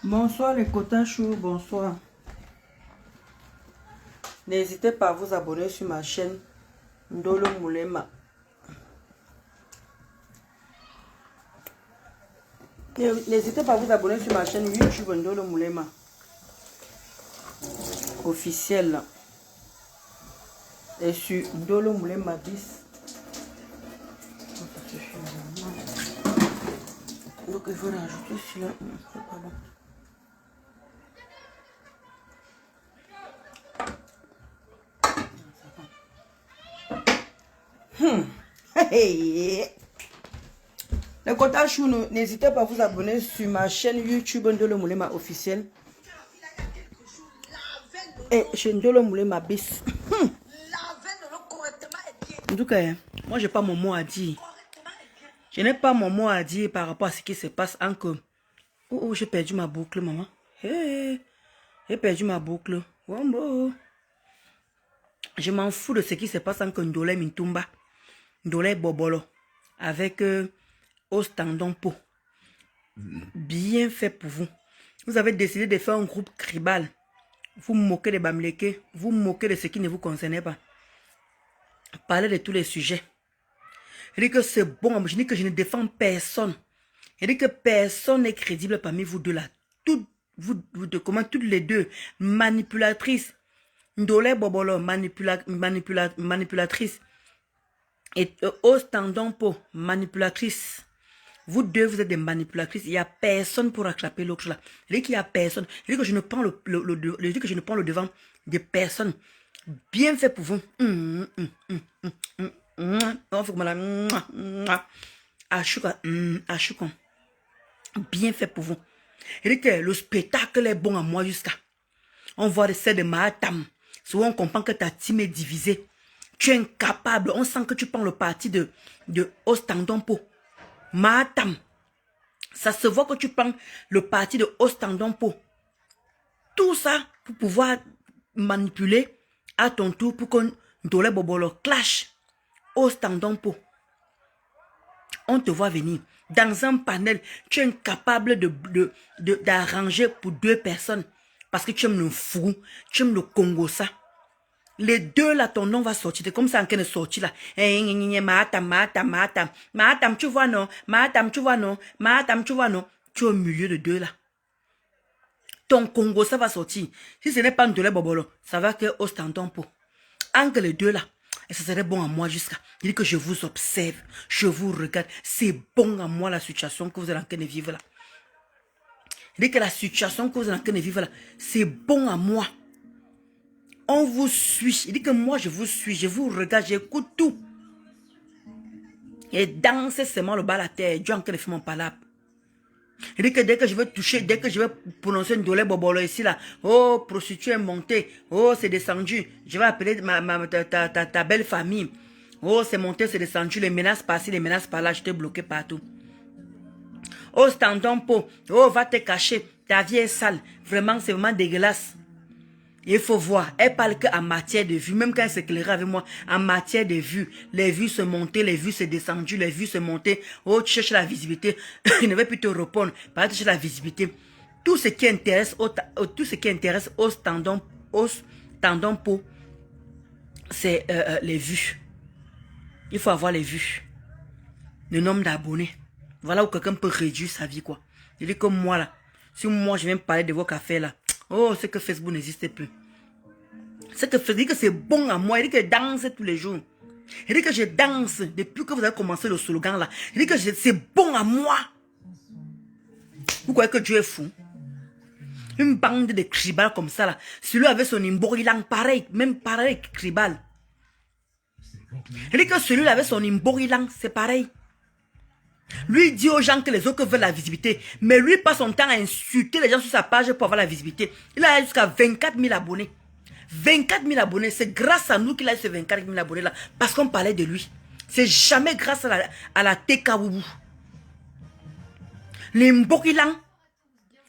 Bonsoir les cotins chauds, bonsoir. N'hésitez pas à vous abonner sur ma chaîne Ndolo Moulema. N'hésitez pas à vous abonner sur ma chaîne YouTube Ndolo Moulema. Officielle. Et sur Ndolo Moulema 10. Donc il faut rajouter celui-là. C'est pas bon. Hey. Le quota chou, n'hésitez pas à vous abonner sur ma chaîne YouTube Ndolo Moulema officielle. Et chez Ndolo Moulema bis. En tout cas, moi j'ai pas mon mot à dire. Je n'ai pas mon mot à dire par rapport à ce qui se passe encore. Oh, j'ai perdu ma boucle, maman. Hey, j'ai perdu ma boucle. Wombo. Je m'en fous de ce qui se passe entre Ndolé Mintumba, Ndolé Bobolo, avec Ostandompo. Bien fait pour vous. Vous avez décidé de faire un groupe tribal. Vous moquez des Bamileke, vous moquez de ce qui ne vous concerne pas. Parlez de tous les sujets. Je dis que c'est bon, je dis que je ne défends personne. Je dis que personne n'est crédible parmi vous deux là. Toutes les deux, manipulatrices. Ndolé Bobolo, manipulatrice. Et Ostandompo, manipulatrice. Vous deux, vous êtes des manipulatrices. Il n'y a personne pour attraper l'autre là. Je dis qu'il n'y a personne. Je dis que je ne prends le devant de personne. Bien fait pour vous. Bien fait pour vous. Je dis que le spectacle est bon à moi jusqu'à. On voit les scènes de Mahatam. Souvent on comprend que ta team est divisée. Tu es incapable. On sent que tu prends le parti de Ostandompo. Mahatam. Ça se voit que tu prends le parti de Ostandompo. Tout ça pour pouvoir manipuler à ton tour pour qu'on Ndolé Bobolo clash Ostandompo. On te voit venir. Dans un panel, tu es incapable d'arranger pour deux personnes. Parce que tu aimes le fou, tu aimes le Congo ça. Les deux là, ton nom va sortir. C'est comme ça en train de sortir là. Mahatam, tu vois non. Mahatam, tu vois non. Mahatam, tu vois non. Tu es au milieu de deux là. Ton Congo ça va sortir. Si ce n'est pas Ndolé Bobolo, ça va que Ostandompo. Entre les deux là. Et ça serait bon à moi jusqu'à. Il dit que je vous observe. Je vous regarde. C'est bon à moi la situation que vous êtes en train de vivre là. Il dit que la situation que vous êtes en train de vivre là, c'est bon à moi. On vous suit. Il dit que moi, je vous suis. Je vous regarde. J'écoute tout. Et dans ce seulement le bas de la terre, Dieu en train de faire mon palabre. Il dit que dès que je vais toucher, dès que je vais prononcer une Ndolé Bobolo ici là, oh, prostituée est montée. Oh, c'est descendu. Je vais appeler ta belle famille. Oh, c'est monté, c'est descendu. Les menaces par-ci, les menaces par-là. Je t'ai bloqué partout. Oh, Ostandompo, oh, va te cacher. Ta vie est sale. Vraiment, c'est vraiment dégueulasse. Il faut voir. Elle parle qu'en matière de vue. Même quand elle s'éclairait avec moi, en matière de vue. Les vues se montaient, les vues se descendues, les vues se montaient. Oh, tu cherches la visibilité. Il ne veut plus te répondre. Parce que tu cherches la visibilité. Tout ce qui intéresse Ostandompo, c'est les vues. Il faut avoir les vues. Le nombre d'abonnés. Voilà où quelqu'un peut réduire sa vie, quoi. Il dit comme moi, là. Si moi, je viens parler de vos cafés, là. Oh, c'est que Facebook n'existe plus. C'est que Facebook, il dit que c'est bon à moi. Il dit que je danse tous les jours. Il dit que je danse depuis que vous avez commencé le slogan, là. Il dit que c'est bon à moi. Vous croyez que Dieu est fou? Une bande de cribales comme ça, là. Celui avec son imborilang, pareil. Même pareil, cribal. Il dit que celui-là avec son imborilang, c'est pareil. Lui dit aux gens que les autres veulent la visibilité. Mais lui passe son temps à insulter les gens sur sa page pour avoir la visibilité. Il a jusqu'à 24 000 abonnés. 24 000 abonnés. C'est grâce à nous qu'il a ces 24 000 abonnés là. Parce qu'on parlait de lui. C'est jamais grâce à la TKWU. Les Mborilang.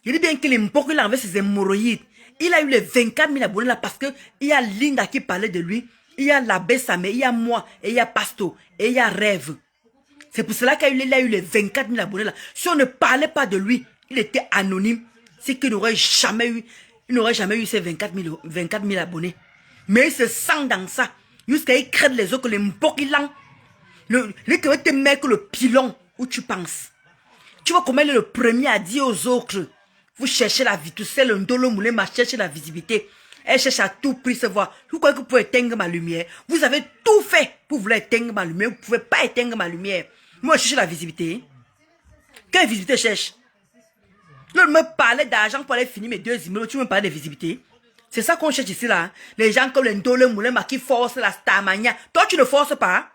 Il dit bien que les Mborilang avec ses hémorroïdes. Il a eu les 24 000 abonnés là parce que il y a Linda qui parlait de lui. Il y a l'abbé Samé, il y a moi, et il y a Pasto, et il y a Rêve. C'est pour cela qu'il a eu les 24 000 abonnés là. Si on ne parlait pas de lui, il était anonyme. c'est qu'il n'aurait jamais eu ces 24 000 abonnés. Mais il se sent dans ça. Jusqu'à il crée les autres, les mbokilang. Les mecs, le pilon, où tu penses. Tu vois comment il est le premier à dire aux autres, vous cherchez la vie, tout seul, le ndolo moulé m'a cherché la visibilité. Elle cherche à tout prix se voir. Vous croyez que vous pouvez éteindre ma lumière? Vous avez tout fait pour vouloir éteindre ma lumière. Vous ne pouvez pas éteindre ma lumière. Moi, je cherche la visibilité. Quelle visibilité cherche? L'autre me parlait d'argent pour aller finir mes 2 immeubles. Tu me parles de visibilité? C'est ça qu'on cherche ici, là. Hein? Les gens comme les ndolo moulé qui forcent la starmania. Toi, tu ne forces pas.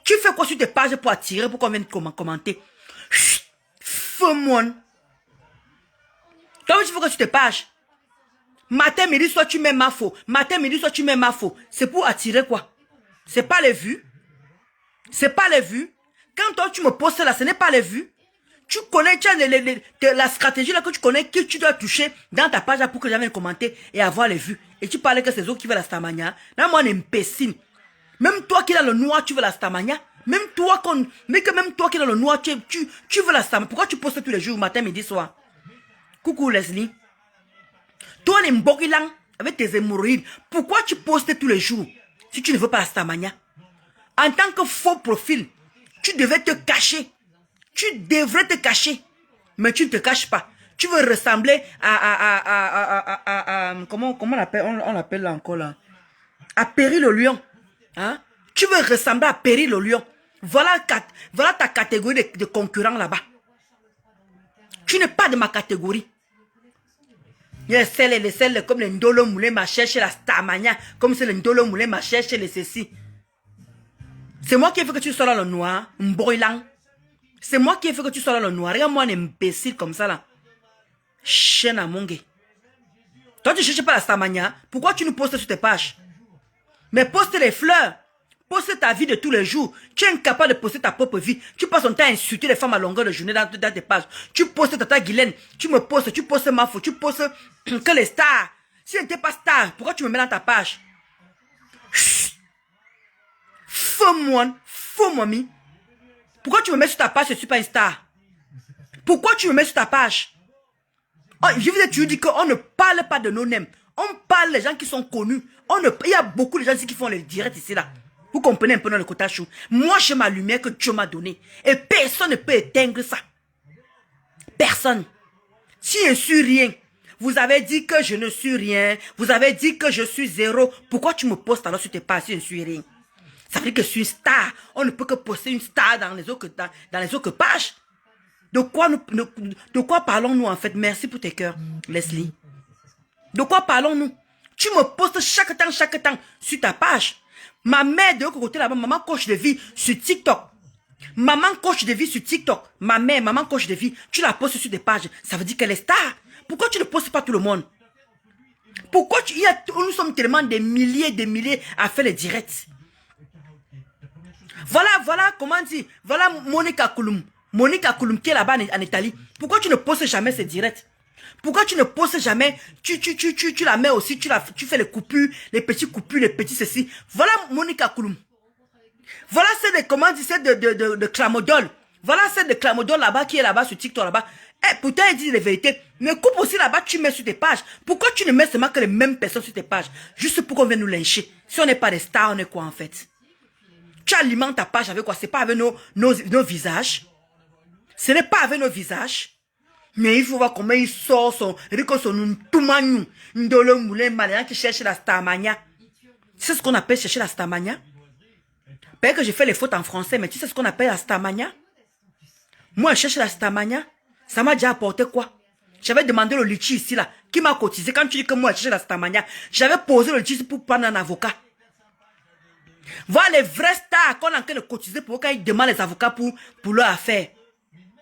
Tu fais quoi sur tes pages pour attirer, pour qu'on vienne commenter? Chut, fais-moi. Toi, tu fais quoi sur tes pages? Matin, midi, soit tu mets ma faux. Matin, midi, soit tu mets ma faux. C'est pour attirer quoi? C'est pas les vues. C'est pas les vues. Quand toi, tu me postes là, ce n'est pas les vues. Tu connais, tu as la stratégie là que tu connais, que tu dois toucher dans ta page là pour que j'aille commenter et avoir les vues. Et tu parlais que c'est eux qui veulent la starmania. Là, moi, on est imbécile. Même toi qui es dans le noir, tu veux la starmania. Même toi qui es dans le noir, tu veux la starmania. Pourquoi tu postes tous les jours, matin, midi, soir? Coucou Leslie. Toi, les mbokilang, avec tes hémorroïdes, pourquoi tu postes tous les jours si tu ne veux pas la starmania? En tant que faux profil, tu devais te cacher. Tu devrais te cacher. Mais tu ne te caches pas. Tu veux ressembler comment on l'appelle là encore là? À Péry le lion. Hein? Tu veux ressembler à Péry le lion. Voilà ta catégorie de concurrents là-bas. Tu n'es pas de ma catégorie. Les selles comme les ndolo moulé ma cherche la starmania. Comme c'est les ndolo moulé ma cherche les ceci. C'est moi qui ai fait que tu sois dans le noir. Mboilang. C'est moi qui ai fait que tu sois dans le noir. Regarde-moi un imbécile comme ça là. Chaîne à mon gars. Toi tu cherches pas la starmania. Pourquoi tu nous postes sur tes pages? Mais poste les fleurs. Poste ta vie de tous les jours. Tu es incapable de poster ta propre vie. Tu passes ton temps à insulter les femmes à longueur de journée dans tes pages. Tu postes Tata Guylaine. Tu me postes, tu postes Mafo. Tu postes que les stars. Si tu n'étais pas star, pourquoi tu me mets dans ta page? Fais-moi, mi. Pourquoi tu me mets sur ta page, je ne suis pas une star? Pourquoi tu me mets sur ta page? Oh, je vous ai toujours dit qu'on ne parle pas de nos noms. On parle des gens qui sont connus. Il y a beaucoup de gens ici qui font les directs ici là. Vous comprenez un peu dans le quota chou. Moi, j'ai ma lumière que Dieu m'a donnée. Et personne ne peut éteindre ça. Personne. Si je ne suis rien, vous avez dit que je ne suis rien. Vous avez dit que je suis zéro. Pourquoi tu me postes alors sur tes pages si je ne suis rien? Ça veut dire que je suis une star. On ne peut que poster une star dans les autres pages. De quoi parlons-nous en fait? Merci pour tes cœurs, Leslie. De quoi parlons-nous? Tu me postes chaque temps sur ta page. Ma mère de l'autre côté là-bas, maman coach de vie sur TikTok. Maman coach de vie sur TikTok. Ma mère, maman coach de vie, tu la postes sur des pages. Ça veut dire qu'elle est star. Pourquoi tu ne postes pas tout le monde? Pourquoi nous sommes tellement des milliers à faire les directs. Voilà, comment dire, voilà Monica Kouloum. Monica Kouloum qui est là-bas en Italie. Pourquoi tu ne postes jamais ces directs? Pourquoi tu ne postes jamais, tu la mets aussi, tu fais les coupures, les petits coupures, les petits ceci. Voilà Monica Kouloum. Voilà celle de, comment dire, celle de Clamodol. Voilà celle de Clamodol là-bas, qui est là-bas sur TikTok là-bas. Eh, pourtant, elle dit les vérités. Mais coupe aussi là-bas, tu mets sur tes pages. Pourquoi tu ne mets seulement que les mêmes personnes sur tes pages? Juste pour qu'on vienne nous lyncher. Si on n'est pas des stars, on est quoi en fait? Tu alimentes ta page avec quoi? C'est pas avec nos visages. Ce n'est pas avec nos visages. Mais il faut voir comment il sort son Ntumanu, Ndolo Moulin Malin qui cherche la starmania. C'est ce qu'on appelle chercher la starmania. Peut-être que j'ai fait les fautes en français, mais tu sais ce qu'on appelle la starmania? Moi, je cherche la starmania. Ça m'a déjà apporté quoi? J'avais demandé le litchi ici là, qui m'a cotisé. Quand tu dis que moi, je cherche la starmania, j'avais posé le litchi pour prendre un avocat. Voilà les vrais stars qu'on a en train de cotiser pour qu'ils demandent les avocats pour leur affaire.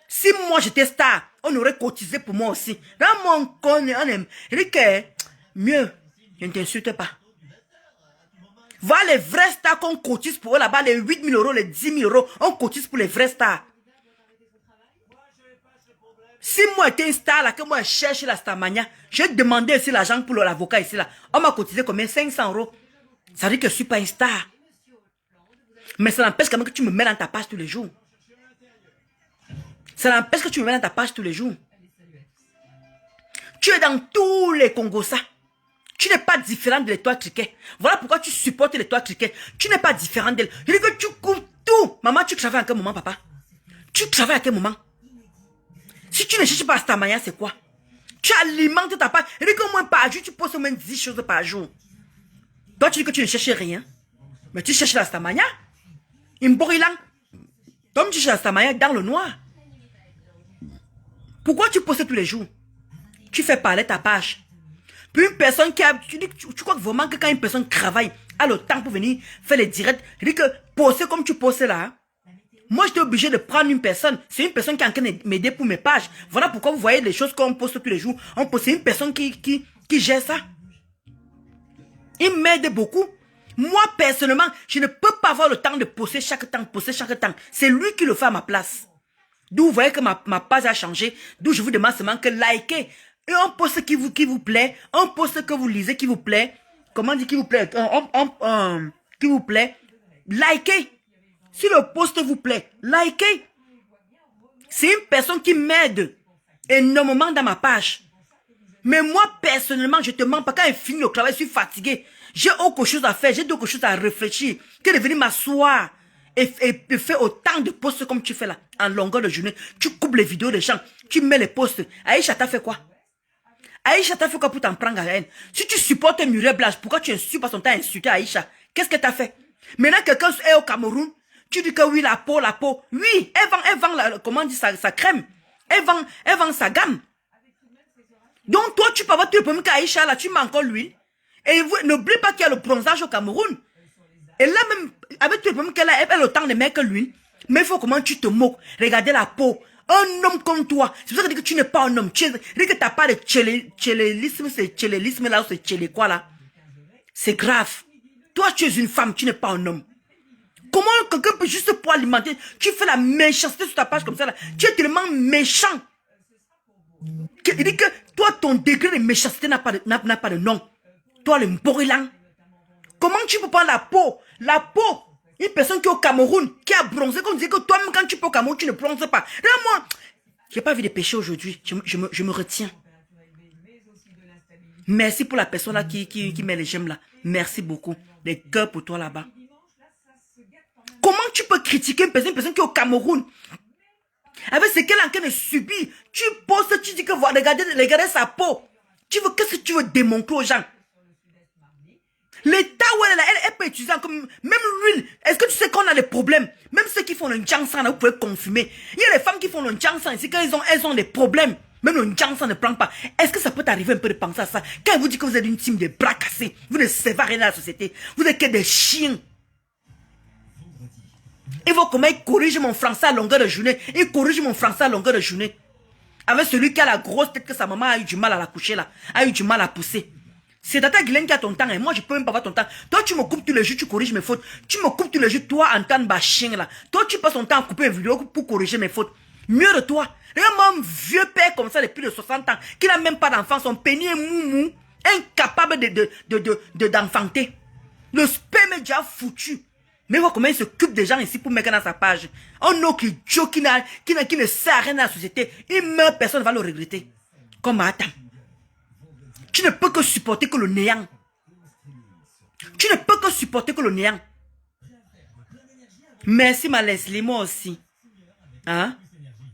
Si moi j'étais star, on aurait cotisé pour moi aussi. Dans mon con, on aime. Mieux, je ne t'insulte pas. Voilà les vrais stars qu'on cotise pour eux là-bas, les 8 000 €, les 10 000 €, on cotise pour les vrais stars. Si moi j'étais une star là, que moi je cherche la starmania, j'ai demandé aussi l'argent pour l'avocat ici là. On m'a cotisé combien? 500 €. Ça veut dire que je ne suis pas une star. Mais ça n'empêche quand même que tu me mets dans ta page tous les jours. Ça n'empêche que tu me mets dans ta page tous les jours. es dans tous les Congos, ça. Tu n'es pas différent de l'étoile criquet. Voilà pourquoi tu supportes l'étoile criquet. Tu n'es pas différent d'elle. Je dis que tu coupes tout. Maman, tu travailles à quel moment, papa? Tu travailles à quel moment? Si tu ne cherches pas Astamania, c'est quoi? Tu alimentes ta page. Je dis qu'au moins par jour, tu poses au moins 10 choses par jour. Toi, tu dis que tu ne cherches rien. Mais tu cherches l'Astamania. Imborilang. Comme tu cherches l'Astamania dans le noir. Pourquoi tu poses tous les jours? Tu fais parler ta page. Puis une personne qui a... Tu crois vraiment que quand une personne travaille, a le temps pour venir faire les directs, je dis que poster comme tu postes là, hein? Moi, j'étais obligé de prendre une personne. C'est une personne qui est en train de m'aider pour mes pages. Voilà pourquoi vous voyez les choses qu'on poste tous les jours. On poste, c'est une personne qui gère ça. Il m'aide beaucoup. Moi, personnellement, je ne peux pas avoir le temps de poster chaque temps, C'est lui qui le fait à ma place. D'où vous voyez que ma page a changé. D'où je vous demande seulement que likez. Et on poste qui vous plaît. On poste que vous lisez qui vous plaît. Comment dire qui vous plaît? Qui vous plaît. Likez. Si le post vous plaît, likez. C'est une personne qui m'aide énormément dans ma page. Mais moi, personnellement, je te mens pas. Quand je finis le travail, je suis fatigué. J'ai autre chose à faire. J'ai d'autres choses à réfléchir. Que de venir m'asseoir et faire autant de posts comme tu fais là, en longueur de journée. Tu coupes les vidéos des gens. Tu mets les posts. Aïcha t'a fait quoi? Aïcha t'a fait quoi pour t'en prendre à la haine? Si tu supportes Muriel Blanche, pourquoi tu insultes pas son temps à insulter Aïcha? Qu'est-ce que t'as fait? Maintenant, quelqu'un est au Cameroun. Tu dis que oui, la peau. Oui, elle vend comment on dit sa crème. Elle vend sa gamme. Donc toi, tu peux avoir tout le problème qu'Aïcha, là, tu mets encore l'huile. Et n'oublie pas qu'il y a le bronzage au Cameroun. Et là même, avec tout le problème qu'elle a, elle a le temps de mettre que l'huile. Mais il faut comment tu te moques. Regardez la peau. Un homme comme toi. C'est pour ça que je dis que tu n'es pas un homme. Tu dis que tu n'as pas de tchélélisme, c'est tchélélisme là, c'est tchélé quoi là. C'est grave. Toi, tu es une femme, tu n'es pas un homme. Comment quelqu'un peut juste pour alimenter, tu fais la méchanceté sur ta page comme ça là. Tu es tellement méchant. Il dit que toi, ton degré de méchanceté n'a pas de nom. Toi, le mborilang. Comment tu peux prendre la peau? La peau. Une personne qui est au Cameroun, qui a bronzé, comme disait que toi-même, quand tu peux au Cameroun, tu ne bronzes pas. Là, moi, j'ai pas vu de péché aujourd'hui. Je me retiens. Merci pour la personne là qui met les j'aime là. Merci beaucoup. Des cœurs pour toi là-bas. Comment tu peux critiquer une personne qui est au Cameroun? Avec ce qu'elle est en train de subir. Tu postes, tu dis que regardez sa peau. Qu'est-ce que tu veux démontrer aux gens? L'état où elle peut utiliser comme même l'huile. Est-ce que tu sais qu'on a des problèmes? Même ceux qui font le njangsan, vous pouvez confirmer. Il y a des femmes qui font le njangsan ici, quand elles ont des problèmes. Même le njangsan ne prend pas. Est-ce que ça peut t'arriver un peu de penser à ça? Quand elle vous dit que vous êtes une team de bras cassés, vous ne servez à rien à la société. Vous êtes que des chiens. Il faut comment il corrige mon français à longueur de journée. Il corrige mon français à longueur de journée. Avec celui qui a la grosse tête que sa maman a eu du mal à la coucher là. A eu du mal à pousser. C'est Tata Guylaine qui a ton temps et moi je peux même pas avoir ton temps. Toi tu me coupes tous les jours, tu corriges mes fautes. Tu me coupes tous les jours, toi Antoine Bachien là. Toi tu passes ton temps à couper une vidéo pour corriger mes fautes. Mieux de toi. Regarde mon vieux père comme ça depuis de 60 ans, qui n'a même pas d'enfant, son pénis est moumou, incapable d'enfanter. Le sperme est déjà foutu. Mais vois comment il s'occupe des gens ici pour mettre dans sa page. Un autre idiot qui ne sert à rien dans la société. Il meurt, personne ne va le regretter. Comme Adam. Tu ne peux que supporter que le néant. Tu ne peux que supporter que le néant. Merci ma Leslie, moi aussi. Hein?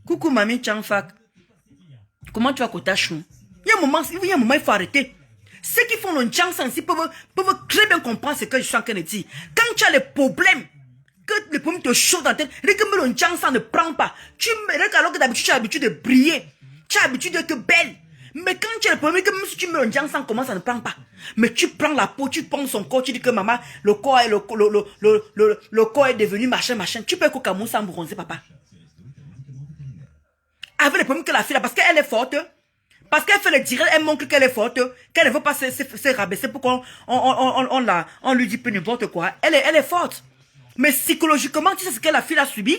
Coucou mamie Changfak. Comment tu vas côté chou? Il y a un moment, il faut arrêter. Ceux qui font le chance ici peuvent très bien comprendre ce que je suis en train de dire. Quand tu as les problèmes, que les problèmes te chauffent dans la tête, que le chance ne prend pas. Alors que d'habitude tu as l'habitude de briller. Tu as l'habitude d'être belle. Mais quand tu as le problème, que même si tu mets un jansan, comment ça ne prend pas? Mais tu prends la peau, tu prends son corps, tu dis que maman, le corps est devenu machin. Tu peux qu'au Cameroun sans bronzer, papa. Avec le problème que la fille a, parce qu'elle est forte, parce qu'elle fait le direct, elle montre qu'elle est forte, qu'elle ne veut pas se rabaisser pour qu'on lui dit peu n'importe quoi. Elle est forte. Mais psychologiquement, tu sais ce que la fille a subi?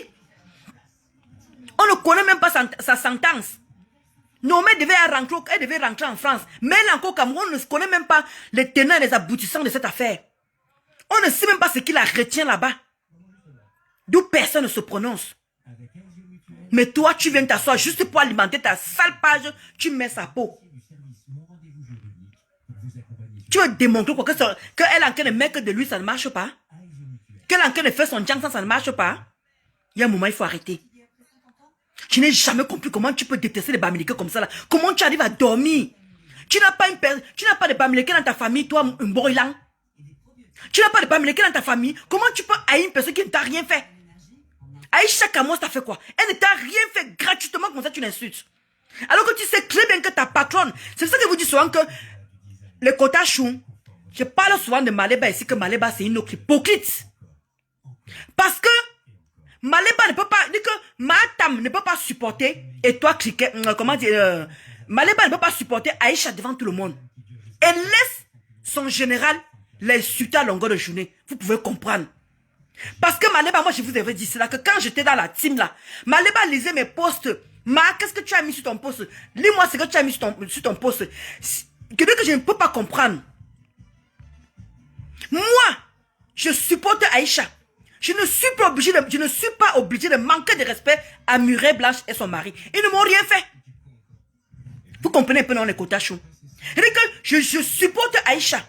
On ne connaît même pas sa sentence. Non, mais elle devait rentrer en France. Mais elle encore au Cameroun, on ne connaît même pas les tenants et les aboutissants de cette affaire. On ne sait même pas ce qui la retient là-bas. D'où personne ne se prononce. Mais toi, tu viens t'asseoir juste pour alimenter ta sale page, tu mets sa peau. Tu veux démontrer quoi? Qu'elle est en train de mettre de lui, ça ne marche pas. Qu'elle est en train de faire son jang, ça ne marche pas. Il y a un moment, il faut arrêter. Je n'ai jamais compris comment tu peux détester les Bamileke comme ça là. Comment tu arrives à dormir? Tu n'as pas de Bamileke dans ta famille, toi, un Mborilang. Tu n'as pas de Bamileke dans ta famille. Comment tu peux haïr une personne qui ne t'a rien fait? Aïcha Kamos t'a fait quoi? Elle ne t'a rien fait gratuitement, comme ça tu l'insultes. Alors que tu sais très bien que ta patronne, c'est ça que vous dites souvent que les quotas chou, je parle souvent de Maleba ici, que Maleba c'est une autre hypocrite. Parce que Maleba ne peut pas, dit que Matam ne peut pas supporter, et toi cliquez, comment dire, Maleba ne peut pas supporter Aïcha devant tout le monde. Elle laisse son général l'insulter à longueur de journée. Vous pouvez comprendre. Parce que Maleba, moi je vous avais dit cela, que quand j'étais dans la team là, Maleba lisait mes posts. Qu'est-ce que tu as mis sur ton post? Lis-moi ce que tu as mis sur ton post. Que je ne peux pas comprendre. Moi, je supporte Aïcha. Je ne suis pas obligé de manquer de respect à Mireille Blanche et son mari. Ils ne m'ont rien fait. Vous comprenez un peu dans les quotas chauds. Je supporte Aïcha.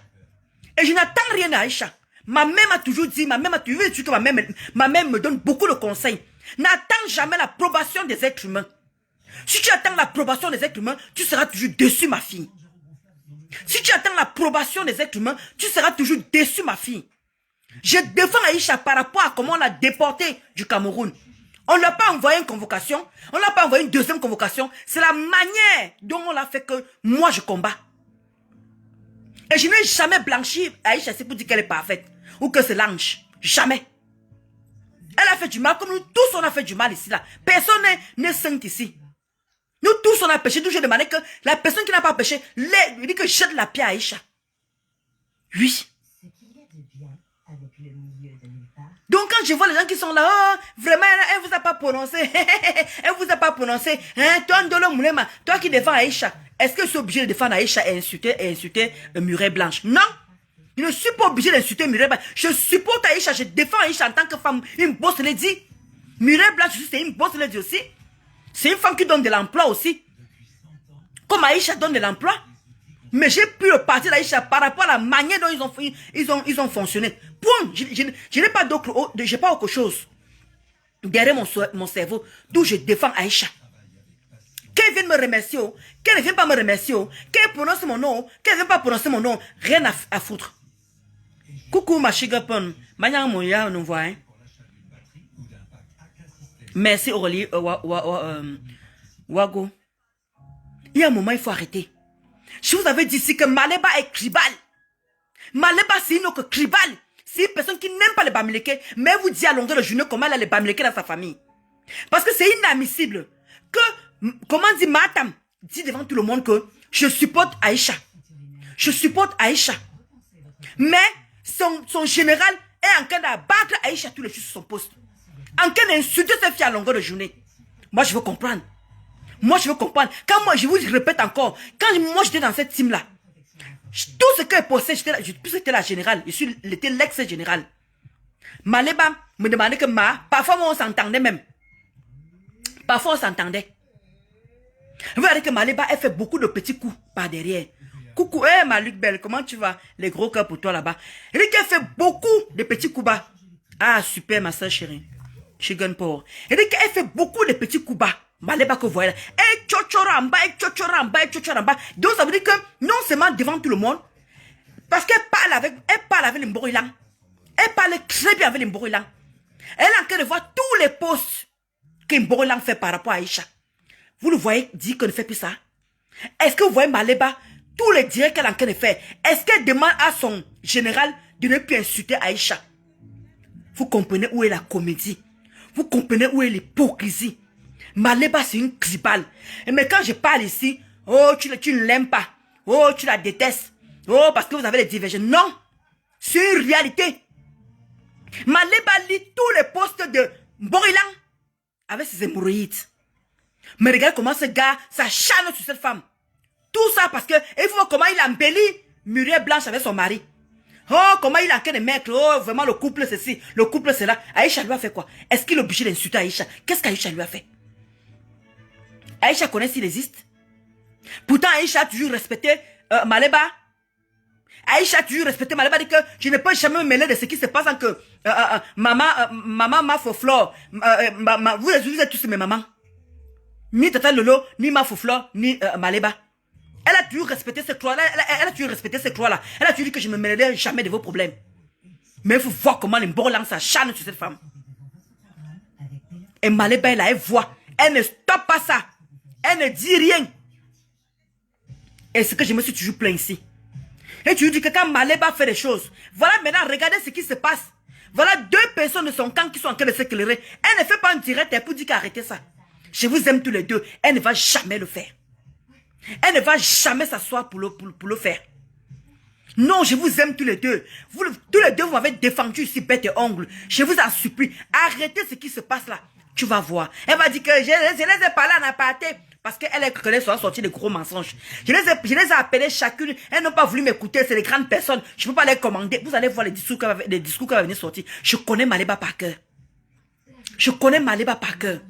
Et je n'attends rien d'Aïcha. Ma mère m'a toujours dit, ma mère me donne beaucoup de conseils. N'attends jamais l'approbation des êtres humains. Si tu attends l'approbation des êtres humains, tu seras toujours déçu, ma fille. Si tu attends l'approbation des êtres humains, tu seras toujours déçu, ma fille. Je défends Aïcha par rapport à comment on l'a déporté du Cameroun. On ne l'a pas envoyé une convocation, on ne l'a pas envoyé une deuxième convocation. C'est la manière dont on l'a fait que moi je combats. Et je n'ai jamais blanchi Aïcha, c'est pour dire qu'elle est parfaite. Ou que c'est l'ange. Jamais. Elle a fait du mal, comme nous tous on a fait du mal ici là. Personne n'est saint ici. Nous tous on a péché. Toujours demandé que la personne qui n'a pas péché, il dit que jette la pierre à Aïcha. Oui. Donc quand je vois les gens qui sont là, oh, vraiment, elle vous a pas prononcé. Elle vous a pas prononcé. Hein, toi qui défends Aïcha. Est-ce que je suis obligé de défendre Aïcha et insulter Mireille Blanche? Non. Je ne suis pas obligé d'insulter Mireille Blanche. Je supporte Aïcha, je défends Aïcha en tant que femme. Une bosse lady. Mireille Blanche, c'est une bosse lady aussi. C'est une femme qui donne de l'emploi aussi. Comme Aïcha donne de l'emploi. Mais j'ai pu le parti d'Aïcha par rapport à la manière dont ils ont fonctionné. Point. Je n'ai pas d'autre, j'ai pas autre chose derrière mon cerveau d'où je défends Aïcha. Qu'elle vienne me remercier, qu'elle ne vienne pas me remercier, qu'elle prononce mon nom, qu'elle ne vienne pas prononcer mon nom, rien à foutre. Coucou ma chigapon, Manya Moya, nous voit. Merci Aurélie, Wago. Il y a un moment, il faut arrêter. Je vous avais dit ici que Maleba est tribal. Maleba, c'est une autre tribal. C'est une personne qui n'aime pas les Bamileke, mais elle vous dit à longueur de journée comment elle a les Bamileke dans sa famille. Parce que c'est inadmissible que, comment dit Matam, dit devant tout le monde que je supporte Aïcha. Je supporte Aïcha. Mais son général est en train d'abattre Aïcha tous les jours sur son poste. En train d'insulter ses filles à longueur de journée. Moi, je veux comprendre. Moi, je veux comprendre. Quand moi, je vous répète encore, quand moi, j'étais dans cette team-là, tout ce qu'elle possède, j'étais la générale, j'étais l'ex-générale. Maleba me demandait que parfois on s'entendait même. Parfois on s'entendait. Vous voyez que Maleba, elle fait beaucoup de petits coups par derrière. Coucou, ma Luc Belle, comment tu vas? Les gros cœurs pour toi là-bas. Elle dit qu'elle fait beaucoup de petits coups bas. Ah, super, ma soeur chérie. Chicken Power. Elle dit qu'elle fait beaucoup de petits coups bas. Maleba que vous voyez là. Elle tchotchora en bas, elle tchotchora en bas, elle tchotchora en bas. Donc ça veut dire que non seulement devant tout le monde, parce qu'elle parle avec les Mborilang. Elle parle très bien avec les Mborilang. Elle est en train de voir tous les posts que Mborilang fait par rapport à Aïcha. Vous le voyez dire qu'elle ne fait plus ça? Est-ce que vous voyez Maleba, tous les directs qu'elle est en train de faire, est-ce qu'elle demande à son général de ne plus insulter Aïcha? Vous comprenez où est la comédie? Vous comprenez où est l'hypocrisie? Maleba, c'est une tribale. Mais quand je parle ici, oh, tu ne l'aimes pas. Oh, tu la détestes. Oh, parce que vous avez les divergences. Non, c'est une réalité. Maleba lit tous les posts de Mborilang avec ses hémorroïdes. Mais regarde comment ce gars s'acharne sur cette femme. Tout ça parce que, il faut voir comment il embellit Mireille Blanche avec son mari. Oh, comment il a en train de mettre, oh, vraiment le couple ceci, le couple cela. Aïcha lui a fait quoi? Est-ce qu'il est obligé d'insulter Aïcha? Qu'est-ce qu'Aïcha lui a fait? Aïcha connaît s'il existe. Pourtant, Aïcha a toujours respecté Maleba. Aïcha a toujours respecté Maléba, dit que je ne peux jamais me mêler de ce qui se passe en que maman ma Foflore, vous êtes tous mes mamans. Ni Tata Lolo, ni ma Foflore, ni Maléba. Elle a toujours respecté ces croix-là. Elle a toujours respecté ces croix-là. Elle a toujours dit que je ne me mêlerai jamais de vos problèmes. Mais il faut voir comment les Mborlan s'acharnent sur cette femme. Et Maléba, elle voit. Elle ne stoppe pas ça. Elle ne dit rien. Et c'est que je me suis toujours plaint ici. Et tu lui dis que quand Maléba fait des choses, voilà maintenant, regardez ce qui se passe. Voilà 2 personnes de son camp qui sont en train de s'éclairer. Elle ne fait pas un direct, elle peut dire qu'arrêtez ça. Je vous aime tous les deux. Elle ne va jamais le faire. Elle ne va jamais s'asseoir pour le faire. Non, je vous aime tous les deux. Tous les deux, vous m'avez défendu ici, bête et ongle. Je vous en supplie, arrêtez ce qui se passe là. Tu vas voir. Elle va dire que je les ai parlé en aparté. Parce qu'elle connaît sont sortis de gros mensonges. Je les ai appelées chacune. Elles n'ont pas voulu m'écouter. C'est des grandes personnes. Je ne peux pas les commander. Vous allez voir les discours qu'elle va venir sortir. Je connais Maléba par cœur. Je connais Maléba par cœur.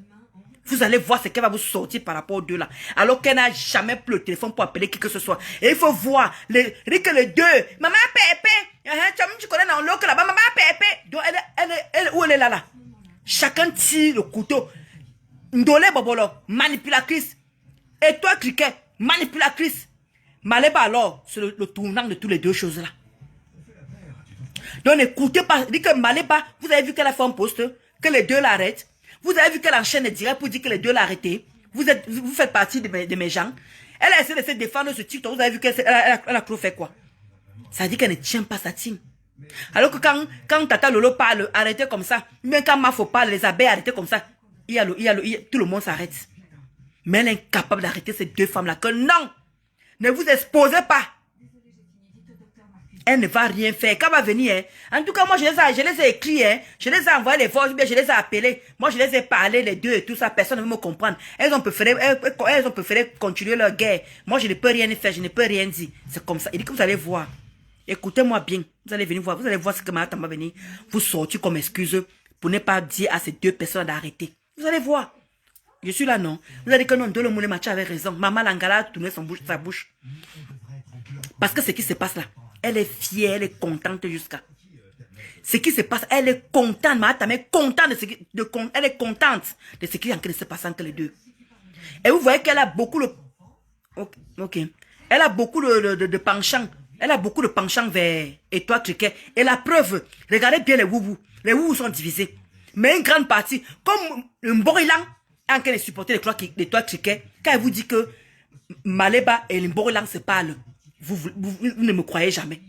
Vous allez voir ce qu'elle va vous sortir par rapport aux deux là. Alors qu'elle n'a jamais pris le téléphone pour appeler qui que ce soit. Et il faut voir. Que les deux. Maman Pépé. Tu connais dans l'eau que là-bas. Maman Pépé. Donc où elle est là. Chacun tire le couteau. Ndolé Bobolo. Manipulatrice. Et toi, Cricket, manipulatrice. Maléba alors, c'est le tournant de toutes les deux choses là. Donc n'écoutez pas. Dit que Maléba, vous avez vu qu'elle a fait un post, que les deux l'arrêtent. Vous avez vu qu'elle enchaîne direct pour dire que les deux l'arrêtent. Vous faites partie de mes gens. Elle a essayé de se défendre sur TikTok. Vous avez vu qu'elle a trop fait quoi? Ça dit qu'elle ne tient pas sa team. Alors que quand Tata Lolo parle, arrêtez comme ça. Même quand Mafo parle, les abeilles arrêtez comme ça. Tout le monde s'arrête. Mais elle est incapable d'arrêter ces deux femmes-là. Que non, ne vous exposez pas. Elle ne va rien faire. Quand elle va venir, en tout cas, moi, je les ai écrits, je les ai envoyés les voix, je les ai appelés. Moi, je les ai parlé, les deux et tout ça. Personne ne veut me comprendre. Elles ont préféré continuer leur guerre. Moi, je ne peux rien faire, je ne peux rien dire. C'est comme ça. Il dit que vous allez voir. Écoutez-moi bien. Vous allez venir voir. Vous allez voir ce que Madame va venir vous sortir comme excuse pour ne pas dire à ces deux personnes d'arrêter. Vous allez voir. Je suis là, non. Vous avez dit que non, Ndolo Moulé Macha avait raison. Maman Langala a tourné sa bouche. Parce que ce qui se passe là, elle est fière, elle est contente jusqu'à. Ce qui se passe, elle est contente. Elle est contente de ce qui est en train de se passer entre les deux. Et vous voyez qu'elle a beaucoup de... Ok. Elle a beaucoup de penchant. Elle a beaucoup de penchant vers Étoile Cricket. Et la preuve, regardez bien les woubous. Les woubous sont divisés. Mais une grande partie, comme Mborilang, en train de supporter les Toits Cricket, quand elle vous dit que Maléba et Mborilang se parlent, vous ne me croyez jamais.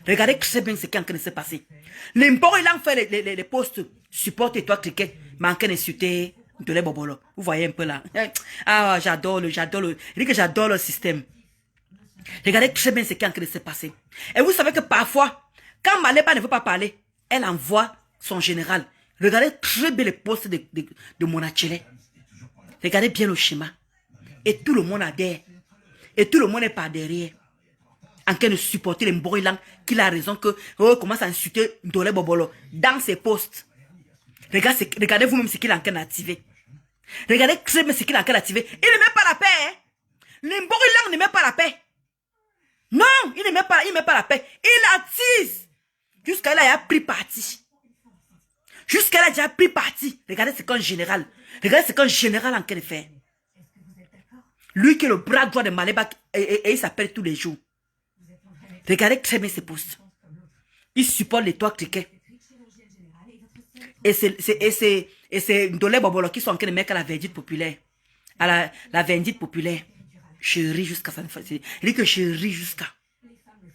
Regardez très bien ce qui est en train de se passer. Mborilang fait les posts, supporte les Toits Cricket, mais en train d'insulter de les bobolo. Vous voyez un peu là. Ah, j'adore le système. Regardez très bien ce qui est en train de se passer. Et vous savez que parfois, quand Maléba ne veut pas parler, elle envoie son général. Regardez très bien les posts de Monachele. Regardez bien le schéma. Et tout le monde adhère. Et tout le monde est par derrière. En train de supporter les Mborilang, qu'il a raison que commence à insulter Ndolé Bobolo dans ses posts. Regardez vous-même ce qu'il est en train d'activer. Regardez très bien ce qu'il est en train d'activer. Il ne met pas la paix. Les Mborilang ne met pas la paix. Non, il ne met pas la paix. Il attise. Jusqu'à là, il a pris parti. Jusqu'à là, il a pris parti. Regardez ce qu'un général. Regardez ce qu'un général en train de faire. Lui qui est le bras droit de Maléba et il s'appelle tous les jours. Regardez très bien ses posts. Il supporte les Toits Cricket. Et c'est Ndolé Bobolo qui sont en train de mettre à la verdicte populaire. À la verdicte populaire. Je ris jusqu'à ça. Il dit que je ris jusqu'à.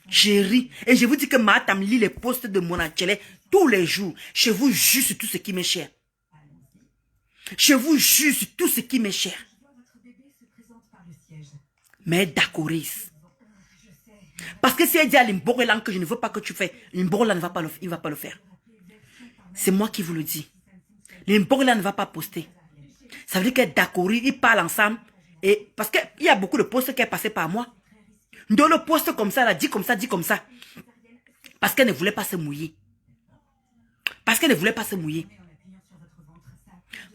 Je ris. Et je vous dis que Matam lit les posts de Monachele tous les jours. Je vous jure sur tout ce qui m'est cher. Je vous jure sur tout ce qui m'est cher. Mais d'accouris. Parce que si elle dit à l'Imborolan que je ne veux pas que tu fais, l'Imborolan ne va pas le faire. C'est moi qui vous le dis. L'Imborolan ne va pas poster. Ça veut dire que d'accouris, ils parlent ensemble. Et parce qu'il y a beaucoup de posts qui est passé par moi. Dans le poste comme ça, elle a dit comme ça. Parce qu'elle ne voulait pas se mouiller.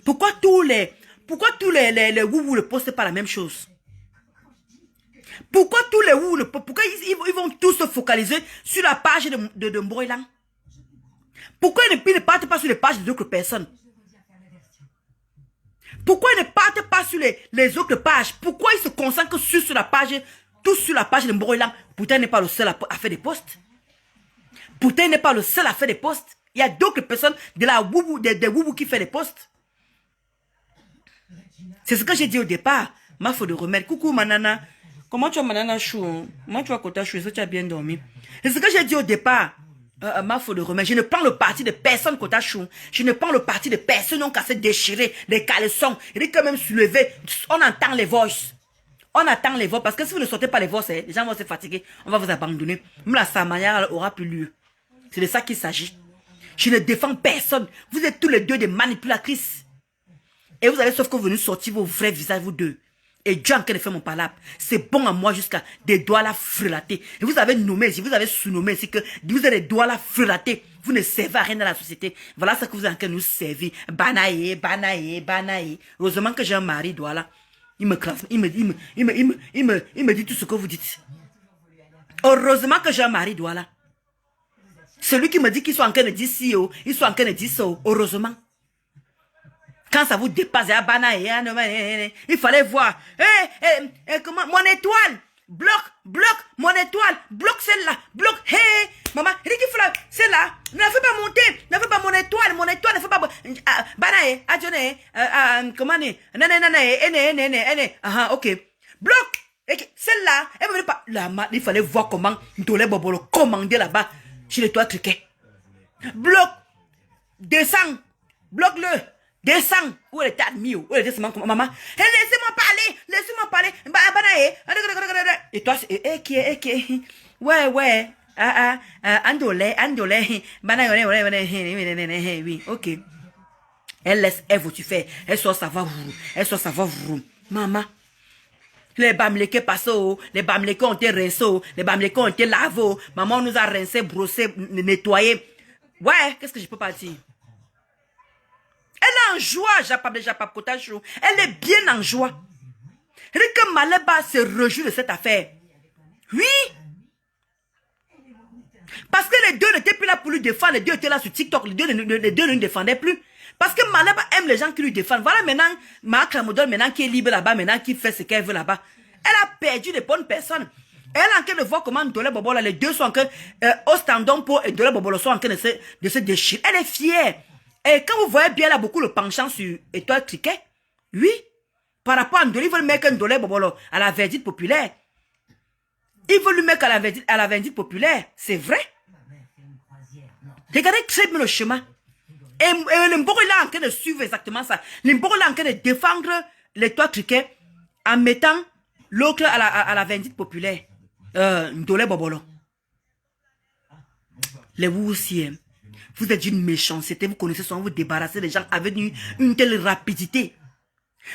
Pourquoi tous les woubous ne postent pas la même chose? Pourquoi tous les Wou, pourquoi ils vont tous se focaliser sur la page de Mbroilan? Pourquoi ils ne partent pas sur les pages d'autres personnes? Pourquoi ils ne partent pas sur les autres pages? Pourquoi ils se concentrent sur la page, tous sur la page de Mbroilan? Pourtant, il n'est pas le seul à faire des posts. Pourtant, il n'est pas le seul à faire des posts. Il y a d'autres personnes de la Woubou, des Woubou qui font des posts. C'est ce que j'ai dit au départ. Ma faute de remède. Coucou, Manana. Comment tu as Manana chou? Comment tu as Kota chou? Est-ce que tu as bien dormi? C'est ce que j'ai dit au départ. Ma faute de remède. Je ne prends le parti de personne Kota chou. Je ne prends le parti de personne qui ont qu'à se déchirer les caleçons. Il est quand même soulevé. On entend les voices. On attend les voix. Parce que si vous ne sortez pas les voix, les gens vont se fatiguer. On va vous abandonner. Même la Samaya aura plus lieu. C'est de ça qu'il s'agit. Je ne défends personne. Vous êtes tous les deux des manipulatrices. Et vous allez sauf que vous venez sortir vos vrais visages, vous deux. Et Dieu en train de faire mon palabre. C'est bon à moi jusqu'à des doigts là frelatés. Et vous avez nommé ici, vous avez sous-nommé ici que vous avez des doigts là frelatés. Vous ne servez à rien dans la société. Voilà ce que vous êtes en train de nous servir. Banaye, banaye, banaye. Heureusement que j'ai un mari, doigt là. Il me classe, il me dit tout ce que vous dites. Heureusement que j'ai un mari, doigt là. Celui qui me dit qu'ils sont en train de dire si, ils sont en train de dire ça, heureusement. Quand ça vous dépasse, il fallait voir. Comment, mon étoile, mon étoile, bloque celle-là, bloque, maman, il dit qu'il faut la, celle-là, ne la fais pas monter, ne fais pas mon étoile, ne fais pas, comment, ok, bloque, celle-là, elle ne veut pas, il fallait voir comment, Ndolé Bobolo commander là-bas, chez les toits criquets. Bloque, descends, bloque-le. Descends. Où est ta mio? Où est ta maman? Laissez-moi parler. Et toi, qui est? Ouais. Andolé. Oui, ok. Elle laisse, elle vous tu fais. Elle soit ça va vous. Maman. Les bamlékés passent, les bamlékés ont été rincés, les bamlékés ont été lavés. Maman nous a rincés, brossés, nettoyés. Ouais, qu'est-ce que je peux pas dire? Elle est en joie, Japap Kotachou. Elle est bien en joie. Rika Maleba se réjouit de cette affaire. Oui. Parce que les deux n'étaient plus là pour lui défendre. Les deux étaient là sur TikTok. Les deux ne défendaient plus. Parce que Maleba aime les gens qui lui défendent. Voilà maintenant, Marc Ramodol, maintenant qui est libre là-bas, maintenant qui fait ce qu'elle veut là-bas. Elle a perdu des bonnes personnes. Elle est en train de voir comment Ndolé Bobo, les deux sont en train, Ostandompo et Ndolé Bobo sont en train de se déchirer. Elle est fière. Et quand vous voyez bien, elle a beaucoup le penchant sur Étoile Cricket. Oui. Par rapport à Ndolé, ils veulent mettre Ndolé Bobolo à la verdicte populaire. Ils veulent lui mettre à la verdicte populaire. C'est vrai. Regardez très bien le chemin. Et le Mboro est en train de suivre exactement ça. Le Mboro est en train de défendre l'Étoile Cricket en mettant l'autre à la verdicte populaire. Ndolé Bobolo. Les Woussiens. Vous êtes d'une méchanceté, vous connaissez souvent vous débarrasser des gens avec une telle rapidité.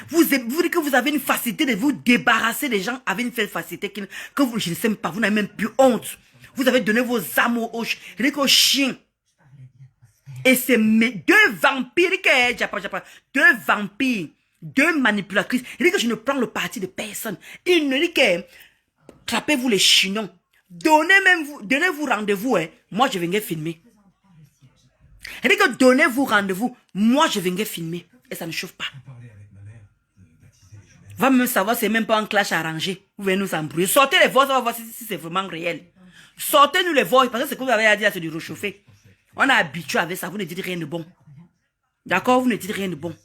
Vous dites que vous avez une facilité de vous débarrasser des gens avec une telle facilité que vous, je ne sais pas, vous n'avez même plus honte. Vous avez donné vos âmes aux chiens. Et c'est deux vampires, deux vampires, deux manipulatrices. Il dit que je ne prends le parti de personne. Il ne dit que trappez-vous les chinons. Donnez-vous rendez-vous. Moi, je viendrai filmer. Il dit que donnez-vous rendez-vous. Moi, je viendrai filmer. Et ça ne chauffe pas. Va me savoir, c'est même pas un clash arrangé. Vous venez nous embrouiller. Sortez les voix, on va voir si c'est vraiment réel. Sortez-nous les voix, parce que ce que vous avez à dire, c'est du réchauffer. On a habitué avec ça, vous ne dites rien de bon. D'accord, vous ne dites rien de bon.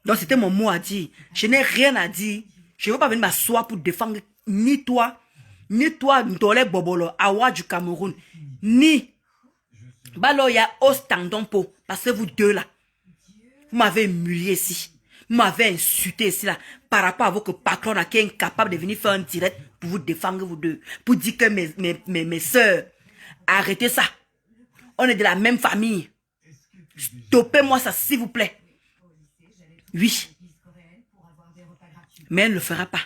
Donc c'était mon mot à dire. Je n'ai rien à dire. Je ne veux pas venir m'asseoir pour défendre ni toi, Ndolé Bobolo, Awa du Cameroun, ni Baloya Ostandompo, parce que vous deux là, vous m'avez humilié ici. Vous m'avez insulté ici là, par rapport à votre patron qui est incapable de venir faire un direct pour vous défendre vous deux. Pour dire que mes soeurs, arrêtez ça. On est de la même famille. Stoppez-moi ça s'il vous plaît. Oui. Mais elle ne le fera pas.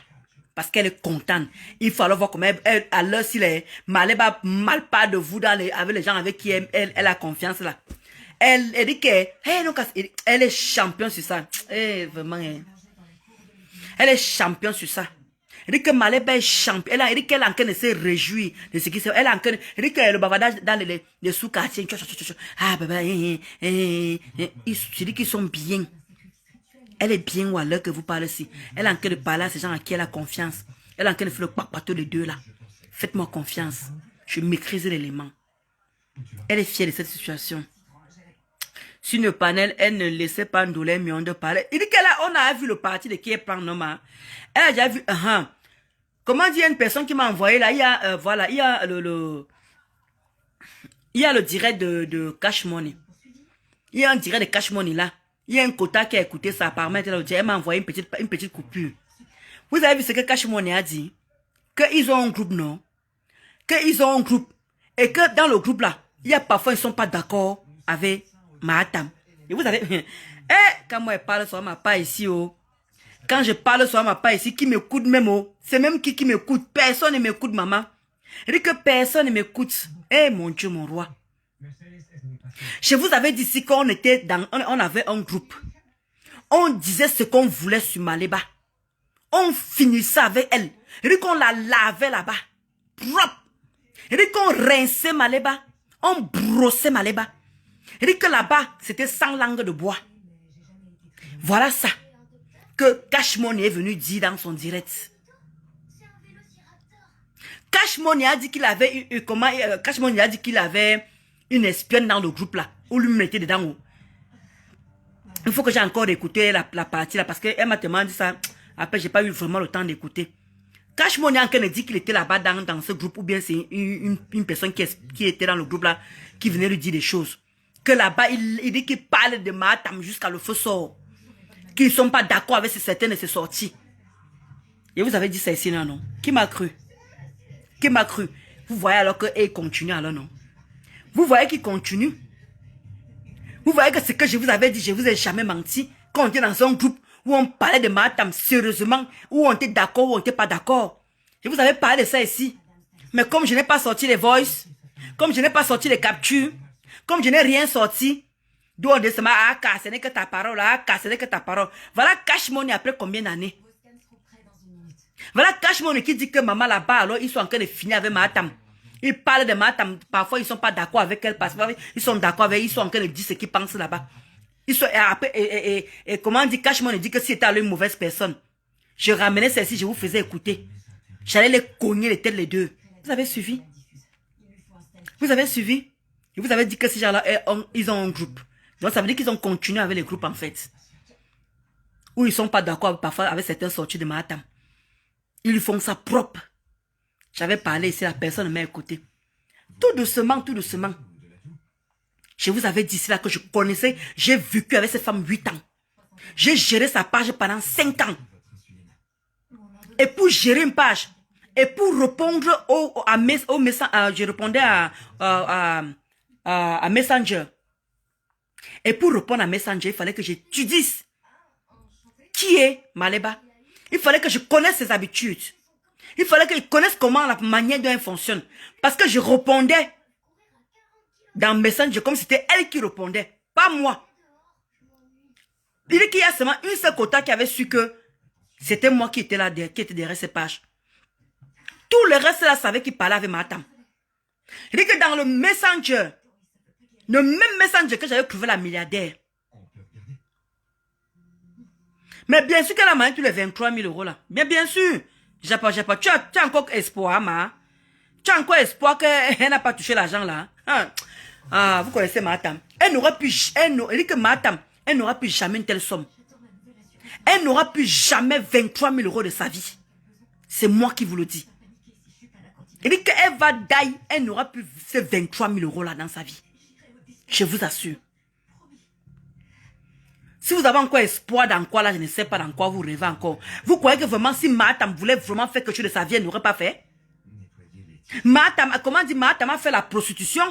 Parce qu'elle est contente. Il faut alors voir comment elle à l'heure s'il est Maleba mal pas de vous avec les gens avec qui elle a confiance là. Elle dit qu'elle elle est championne sur ça. Vraiment. Elle est championne sur ça. Elle dit que Maleba est champion. Elle dit qu'elle est en train de se réjouir de ce qui se passe. Elle est en train de... Elle dit que le bavardage dans les sous-quartiers. Ah, baba, je dis qu'ils sont bien. Elle est bien ou à l'heure que vous parlez ici. Elle est en train de parler à ces gens à qui elle a confiance. Elle est en train de faire le papato les deux là. Faites-moi confiance. Je maîtrise l'élément. Elle est fière de cette situation. Sur le panel, elle ne laissait pas Ndoulé Miondo parler. Il dit qu'on a vu le parti de qui est prend Noma. Elle a déjà vu, comment dire, une personne qui m'a envoyé là, il y a, voilà, il y a le direct de Cash Money. Il y a un direct de Cash Money là. Il y a un quota qui a écouté ça par mail. Elle m'a envoyé une petite coupure. Vous avez vu ce que Cash Money a dit? Qu'ils ont un groupe, non? Qu'ils ont un groupe. Et que dans le groupe là, il y a parfois, ils ne sont pas d'accord avec Mahatam. Et vous savez, quand moi je parle sur ma part ici, quand je parle sur ma part ici, qui m'écoute même, c'est même qui m'écoute. Personne ne m'écoute, maman. Je dis que personne ne m'écoute. Mon Dieu, mon roi. Je vous avais dit ici qu'on était on avait un groupe. On disait ce qu'on voulait sur Maleba. On finissait avec elle. Je dis qu'on la lavait là-bas. Propre. Je dis qu'on rinçait Maleba. On brossait Maleba. Je dis que là-bas, c'était sans langue de bois. Voilà ça que Cash Money est venu dire dans son direct. Cash Money a dit qu'il avait Cash Money a dit qu'il avait une espionne dans le groupe là. Où lui mettait dedans. Il faut que j'ai encore écouté la partie là parce qu'elle m'a tellement dit ça. Après, j'ai pas eu vraiment le temps d'écouter. Cash Money a dit qu'il était là-bas dans ce groupe ou bien c'est une personne qui était dans le groupe là qui venait lui dire des choses. Que là-bas, il dit qu'il parle de Mahatam jusqu'à le feu sort. Qu'ils ne sont pas d'accord avec certaines de ses sorties. Et vous avez dit ça ici, non? Qui m'a cru? Qui m'a cru? Vous voyez alors qu'il continue alors, non? Vous voyez qu'il continue? Vous voyez que ce que je vous avais dit, je vous ai jamais menti. Quand on était dans un groupe où on parlait de Mahatam sérieusement, où on était d'accord, où on n'était pas d'accord. Je vous avais parlé de ça ici. Mais comme je n'ai pas sorti les voices, comme je n'ai pas sorti les captures, comme je n'ai rien sorti, d'où on dit, ce n'est que ta parole, ce n'est que ta parole. Voilà Cash Money après combien d'années? Voilà Cash Money qui dit que maman là-bas, alors ils sont en train de finir avec Mahatam. Ils parlent de Mahatam, parfois ils ne sont pas d'accord avec elle, parce qu'ils sont d'accord avec elle, ils sont en train de dire ce qu'ils pensent là-bas. Ils sont, et comment on dit, Cash Money dit que si c'était une mauvaise personne, je ramenais celle-ci, je vous faisais écouter. J'allais les cogner les têtes les deux. Vous avez suivi? Vous avez suivi? Et vous avez dit que ces gens-là, ils ont un groupe. Donc ça veut dire qu'ils ont continué avec les groupes en fait. Ou ils ne sont pas d'accord parfois avec certaines sorties de Mahatam. Ils font ça propre. J'avais parlé ici, la personne ne m'a écouté. Tout doucement, tout doucement. Je vous avais dit cela que je connaissais. J'ai vécu avec cette femme 8 ans. J'ai géré sa page pendant 5 ans. Et pour gérer une page, et pour répondre au message, je répondais à Messenger. Et pour répondre à Messenger, il fallait que j'étudie qui est Maleba. Il fallait que je connaisse ses habitudes. Il fallait que je connaisse comment la manière dont elle fonctionne. Parce que je répondais dans Messenger comme c'était elle qui répondait, pas moi. Il dit qu'il y a seulement une seule quota qui avait su que c'était moi qui était là, qui était derrière ces pages. Tout le reste là savait qu'il parlait avec Mahatam. Il dit que dans le Messenger, le même Messenger que j'avais trouvé la milliardaire. Mais bien sûr qu'elle a mangé tous les 23 000 euros là. Mais bien sûr. Tu as encore espoir, ma. Tu as encore espoir qu'elle n'a pas touché l'argent là. Vous connaissez Mahatam. Elle n'aura plus, elle dit que Mahatam, elle n'aura plus jamais une telle somme. Elle n'aura plus jamais 23 000 euros de sa vie. C'est moi qui vous le dis. Elle dit qu'elle va die, elle n'aura plus ces 23 000 euros là dans sa vie. Je vous assure. Si vous avez encore espoir dans quoi là, je ne sais pas dans quoi vous rêvez encore. Vous croyez que vraiment si Mahatam voulait vraiment faire quelque chose de sa vie, elle n'aurait pas fait? Mahatam, comment dit Mahatam a fait la prostitution?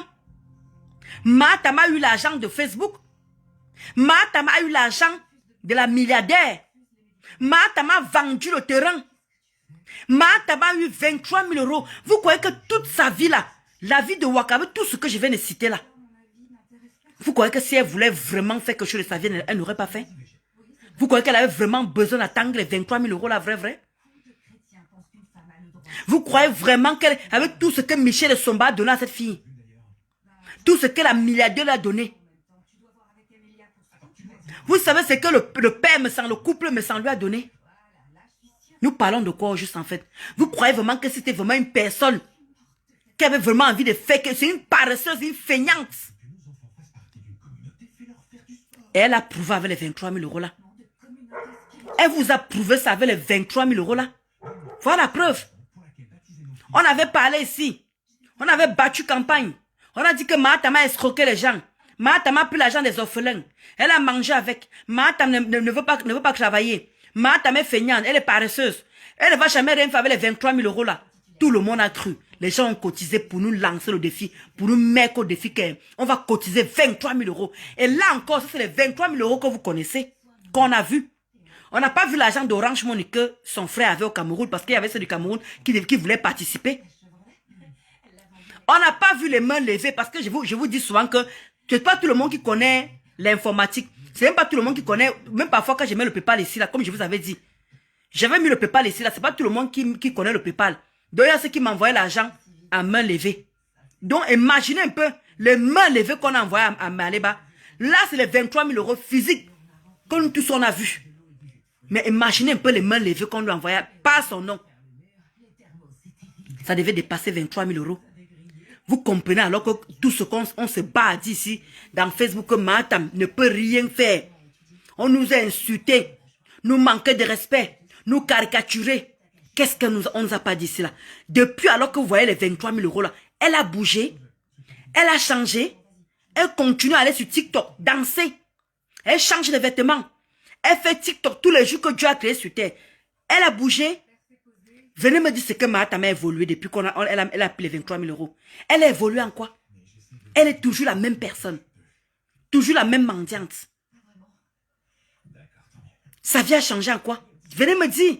Mahatam a eu l'argent de Facebook. Mahatam a eu l'argent de la milliardaire. Mahatam a vendu le terrain. Mahatam a eu 23 000 euros. Vous croyez que toute sa vie là, la vie de Wakabe, tout ce que je viens de citer là, vous croyez que si elle voulait vraiment faire quelque chose de sa vie, elle n'aurait pas fait? Vous croyez qu'elle avait vraiment besoin d'attendre les 23 000 euros là, vrai? Vous croyez vraiment qu'elle, avec tout ce que Michel Somba a donné à cette fille, tout ce que la milliardaire a donné, vous savez ce que le père me sent, le couple me sent lui a donné? Nous parlons de quoi juste en fait? Vous croyez vraiment que c'était vraiment une personne qui avait vraiment envie de faire que c'est une paresseuse, une feignante? Et elle a prouvé avec les 23 000 euros là. Elle vous a prouvé ça avec les 23 000 euros là. Voilà la preuve. On avait parlé ici. On avait battu campagne. On a dit que Mahatama a escroqué les gens. Mahatama a pris l'argent des orphelins. Elle a mangé avec. Mahatama ne veut pas travailler. Mahatama est feignante. Elle est paresseuse. Elle ne va jamais rien faire avec les 23 000 euros là. Tout le monde a cru. Les gens ont cotisé pour nous lancer le défi. Pour nous mettre au défi qu'on va cotiser 23 000 euros. Et là encore, c'est les 23 000 euros que vous connaissez. Qu'on a vu. On n'a pas vu l'argent d'Orange Money que son frère avait au Cameroun parce qu'il y avait ceux du Cameroun qui voulaient participer. On n'a pas vu les mains levées parce que je vous dis souvent que c'est pas tout le monde qui connaît l'informatique. C'est même pas tout le monde qui connaît, même parfois quand je mets le PayPal ici, là, comme je vous avais dit. J'avais mis le PayPal ici, là, c'est pas tout le monde qui connaît le PayPal. Donc il y a ceux qui m'envoyaient l'argent à main levée. Donc imaginez un peu les mains levées qu'on a envoyées à Maléba. Là, c'est les 23 000 euros physiques que nous tous on a vus. Mais imaginez un peu les mains levées qu'on lui envoyait par son nom. Ça devait dépasser 23 000 euros. Vous comprenez alors que tout ce qu'on se bat ici, dans Facebook, que Mahatam ne peut rien faire. On nous a insultés, nous manquait de respect, nous caricaturer. Qu'est-ce qu'on nous a pas dit ici là? Depuis alors que vous voyez les 23 000 euros là, elle a bougé, elle a changé, elle continue à aller sur TikTok, danser. Elle change de vêtements. Elle fait TikTok tous les jours que Dieu a créé sur terre. Elle a bougé. Venez me dire ce que Mahatama a évolué depuis qu'elle a pris les 23 000 euros. Elle a évolué en quoi? Elle est toujours la même personne. Toujours la même mendiante. Sa vie a changé en quoi? Venez me dire.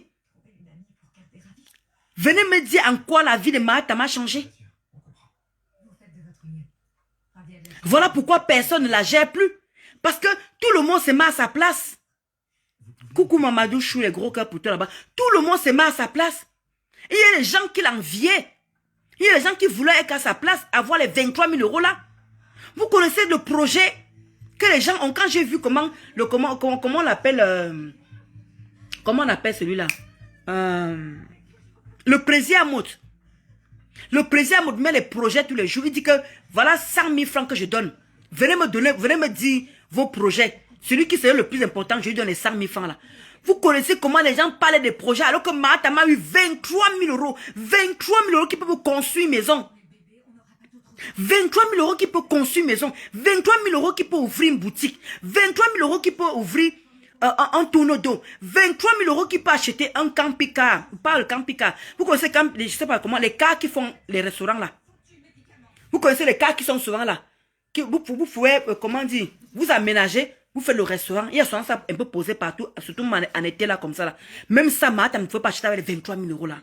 Venez me dire en quoi la vie de Mahatama a changé. Voilà pourquoi personne ne la gère plus. Parce que tout le monde se met à sa place. Coucou Mamadou Chou, les gros cœurs pour toi là-bas. Tout le monde se met à sa place. Et il y a les gens qui l'enviaient. Il y a les gens qui voulaient être à sa place, avoir les 23 000 euros là. Vous connaissez le projet que les gens ont. Quand j'ai vu comment on l'appelle, comment on appelle celui-là, le président Amout. Le président Amout met les projets tous les jours. Il dit que voilà 100 000 francs que je donne. Venez me dire vos projets. Celui qui serait le plus important, je lui donne les 100 000 francs là. Vous connaissez comment les gens parlaient des projets alors que Mahatama a eu 23 000 euros. 23 000 euros qui peuvent construire une maison. 23 000 euros qui peuvent construire une maison. 23 000 euros qui peuvent ouvrir une boutique. 23 000 euros qui peuvent ouvrir un tourneau d'eau. 23 000 euros qui peuvent acheter un camping-car. Pas le camping-car. Vous connaissez, je sais pas comment, les cars qui font les restaurants là. Vous connaissez les cars qui sont souvent là. Vous pouvez, comment dire, vous aménager. Vous faites le restaurant, il y a souvent ça un peu posé partout, surtout en été là comme ça là. Même ça, Mahatam ne faut pas acheter avec les 23 000 euros là.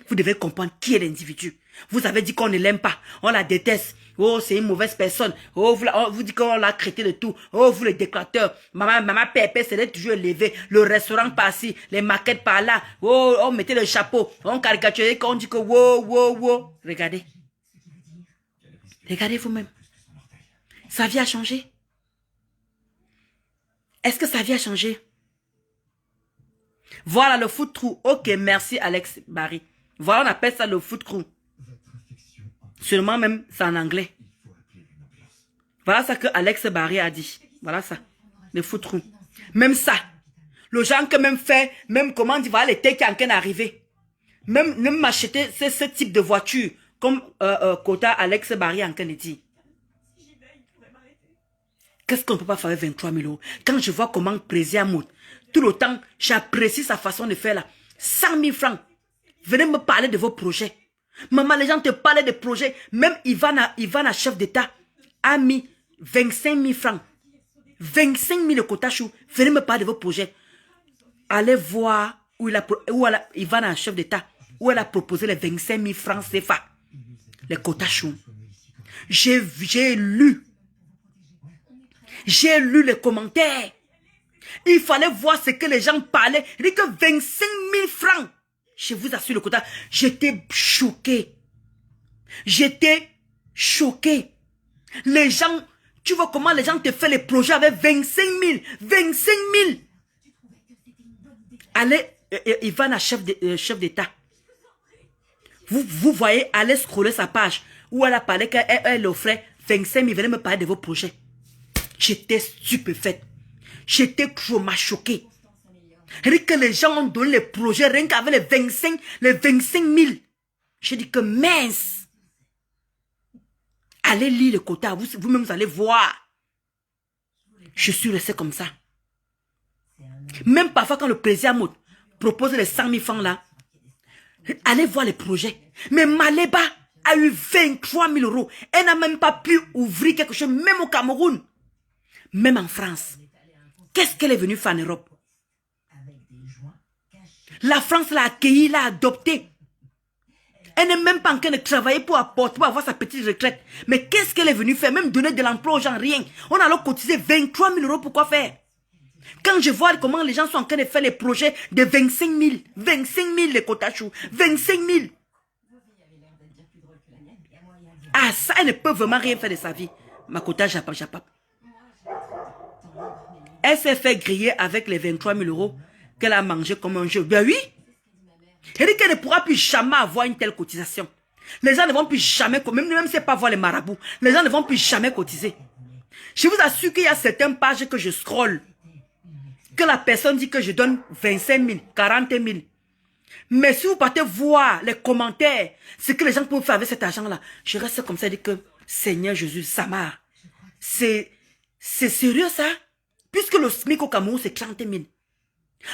Vous devez comprendre qui est l'individu. Vous avez dit qu'on ne l'aime pas, on la déteste. Oh, c'est une mauvaise personne. Oh, vous dites qu'on l'a traité de tout. Oh, vous les déclateurs. Maman Pépé s'est toujours élevé. Le restaurant par-ci, les maquettes par-là. Oh, on mettait le chapeau. On caricaturait quand on dit que wow. Regardez. Regardez vous-même. Sa vie a changé. Est-ce que sa vie a changé? Voilà le foot trou. Ok, merci Alex Barry. Voilà, on appelle ça le foot trou. Seulement même, c'est en anglais. Voilà ça que Alex Barry a dit. Voilà ça, le foot trou. Même ça, le genre que même fait, même comment dire, voilà les têtes qui sont en train d'arriver. Même m'acheter ce type de voiture, comme Kota Alex Barry en train de dire. Qu'est-ce qu'on ne peut pas faire avec 23 000 euros? Quand je vois comment Président Mout, tout le temps, j'apprécie sa façon de faire là. 100 000 francs. Venez me parler de vos projets. Maman, les gens te parlaient des projets. Même Ivana, chef d'État, a mis 25 000 francs. 25 000 le quota chou. Venez me parler de vos projets. Allez voir Ivana, chef d'État, où elle a proposé les 25 000 francs CFA. Les quotas chou. J'ai lu. J'ai lu les commentaires. Il fallait voir ce que les gens parlaient. Il dit que 25 000 francs. Je vous assure, le quota, j'étais choqué. J'étais choqué. Les gens, tu vois comment les gens te font les projets avec 25 000. 25 000. Allez, Ivana, chef d'État. Vous voyez, allez scroller sa page où elle a parlé qu'elle offrait 25 000. Venez me parler de vos projets. J'étais stupéfaite. J'étais trauma choquée. Rien que les gens ont donné les projets, rien qu'avec les 25 000. J'ai dit que mince. Allez lire le quota, vous-même vous allez voir. Je suis resté comme ça. Même parfois quand le président propose les 100 000 francs là, allez voir les projets. Mais Maléba a eu 23 000 euros. Elle n'a même pas pu ouvrir quelque chose, même au Cameroun. Même en France. Qu'est-ce qu'elle est venue faire en Europe? La France l'a accueillie, l'a adoptée. Elle n'est même pas en train de travailler pour apporter, pour avoir sa petite retraite. Mais qu'est-ce qu'elle est venue faire? Même donner de l'emploi aux gens, rien. On a alors cotisé 23 000 euros pour quoi faire? Quand je vois comment les gens sont en train de faire les projets de 25 000, 25 000 les Kotachou, 25 000. Ah, ça, elle ne peut vraiment rien faire de sa vie. Ma Kota Japap. Elle s'est fait griller avec les 23 000 euros qu'elle a mangé comme un jeu. Ben oui. Elle dit qu'elle ne pourra plus jamais avoir une telle cotisation. Les gens ne vont plus jamais, même si ce n'est pas voir les marabouts, les gens ne vont plus jamais cotiser. Je vous assure qu'il y a certaines pages que je scrolle, que la personne dit que je donne 25 000, 40 000. Mais si vous partez voir les commentaires, ce que les gens peuvent faire avec cet argent-là, je reste comme ça et dis que Seigneur Jésus, ça m'a. C'est sérieux ça? Puisque le SMIC au Cameroun, c'est 30 000.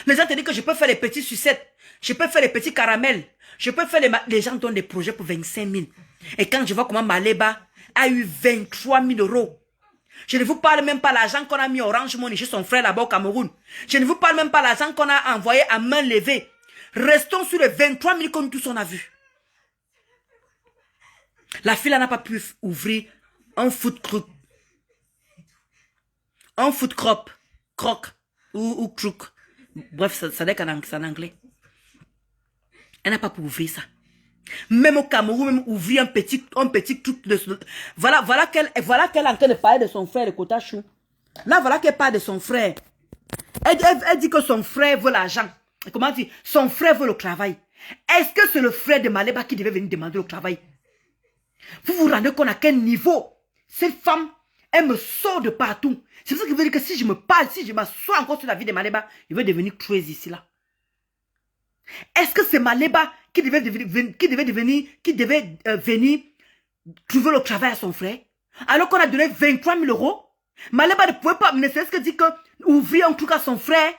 Les gens te disent que je peux faire les petits sucettes, je peux faire les petits caramels, je peux faire les gens donnent des projets pour 25 000. Et quand je vois comment Maléba a eu 23 000 euros, je ne vous parle même pas l'argent qu'on a mis Orange Money chez son frère là-bas au Cameroun. Je ne vous parle même pas l'argent qu'on a envoyé à main levée. Restons sur les 23 000 comme tous on a vu. La fille n'a pas pu ouvrir un food crook. Un food crop. Croc. Ou crook. Bref, ça n'est qu'en anglais. Elle n'a pas pu ouvrir ça. Même au Cameroun, même ouvrir un petit truc de... Voilà qu'elle est en train de parler de son frère, le Kotachou. Là, voilà qu'elle parle de son frère. Elle dit que son frère veut l'argent. Comment dire? Son frère veut le travail. Est-ce que c'est le frère de Maléba qui devait venir demander le travail? Vous vous rendez compte à quel niveau cette femme, elle me sort de partout. C'est pour ça que je veux dire que si je me parle, si je m'assois encore sur la vie de Maléba, je vais devenir crazy ici là. Est-ce que c'est Maléba qui devait venir trouver le travail à son frère? Alors qu'on a donné 23 000 euros? Maléba ne pouvait pas, ne serait-ce que dire que ouvrir un truc à son frère.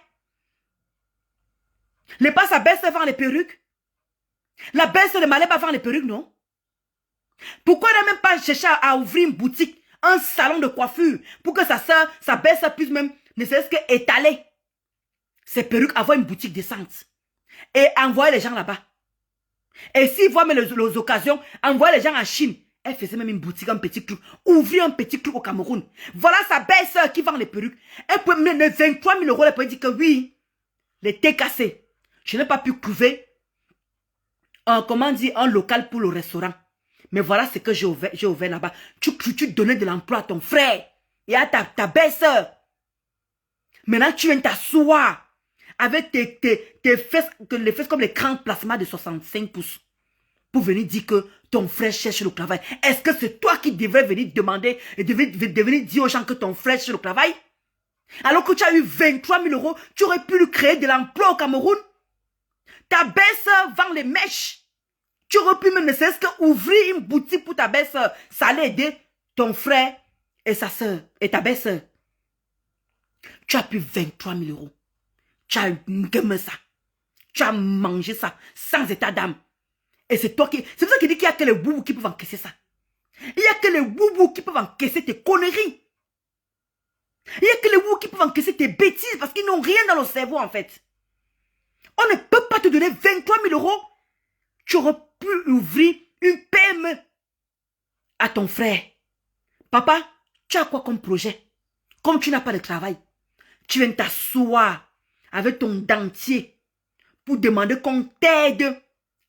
Les pas sa belle-sœur vend les perruques. La belle-sœur de Maléba vend les perruques, non? Pourquoi elle n'a même pas cherché à ouvrir une boutique, un salon de coiffure, pour que sa belle-sœur puisse même, ne serait-ce que étaler ses perruques, avoir une boutique décente. Et envoyer les gens là-bas. Et s'il voit même les occasions, envoyer les gens en Chine. Elle faisait même une boutique, un petit truc. Ouvrir un petit truc au Cameroun. Voilà sa belle-sœur qui vend les perruques. Elle peut me donner 23 000 euros. Elle peut dire que oui, les thés cassés. Je n'ai pas pu trouver un local pour le restaurant. Mais voilà ce que j'ai ouvert là-bas. Tu donnais de l'emploi à ton frère et à ta belle-sœur. Maintenant, tu viens t'asseoir avec tes fesses, les fesses comme les grands plasmas de 65 pouces. Pour venir dire que ton frère cherche le travail. Est-ce que c'est toi qui devrais venir demander et venir dire aux gens que ton frère cherche le travail? Alors que tu as eu 23 000 euros, tu aurais pu lui créer de l'emploi au Cameroun. Ta belle-sœur vend les mèches. Tu aurais pu même ne serait-ce qu'ouvrir une boutique pour ta belle-sœur. Ça allait aider ton frère et sa sœur et ta belle-sœur. Tu as pu 23 000 euros. Tu as eu ça. Tu as mangé ça sans état d'âme. Et c'est toi qui... C'est pour ça qu'il dit qu'il n'y a que les boubous qui peuvent encaisser ça. Il n'y a que les boubous qui peuvent encaisser tes conneries. Il n'y a que les boubous qui peuvent encaisser tes bêtises parce qu'ils n'ont rien dans le cerveau en fait. On ne peut pas te donner 23 000 euros. Tu aurais pu ouvrir une PME à ton frère. Papa, tu as quoi comme projet? Comme tu n'as pas de travail, tu viens t'asseoir avec ton dentier pour demander qu'on t'aide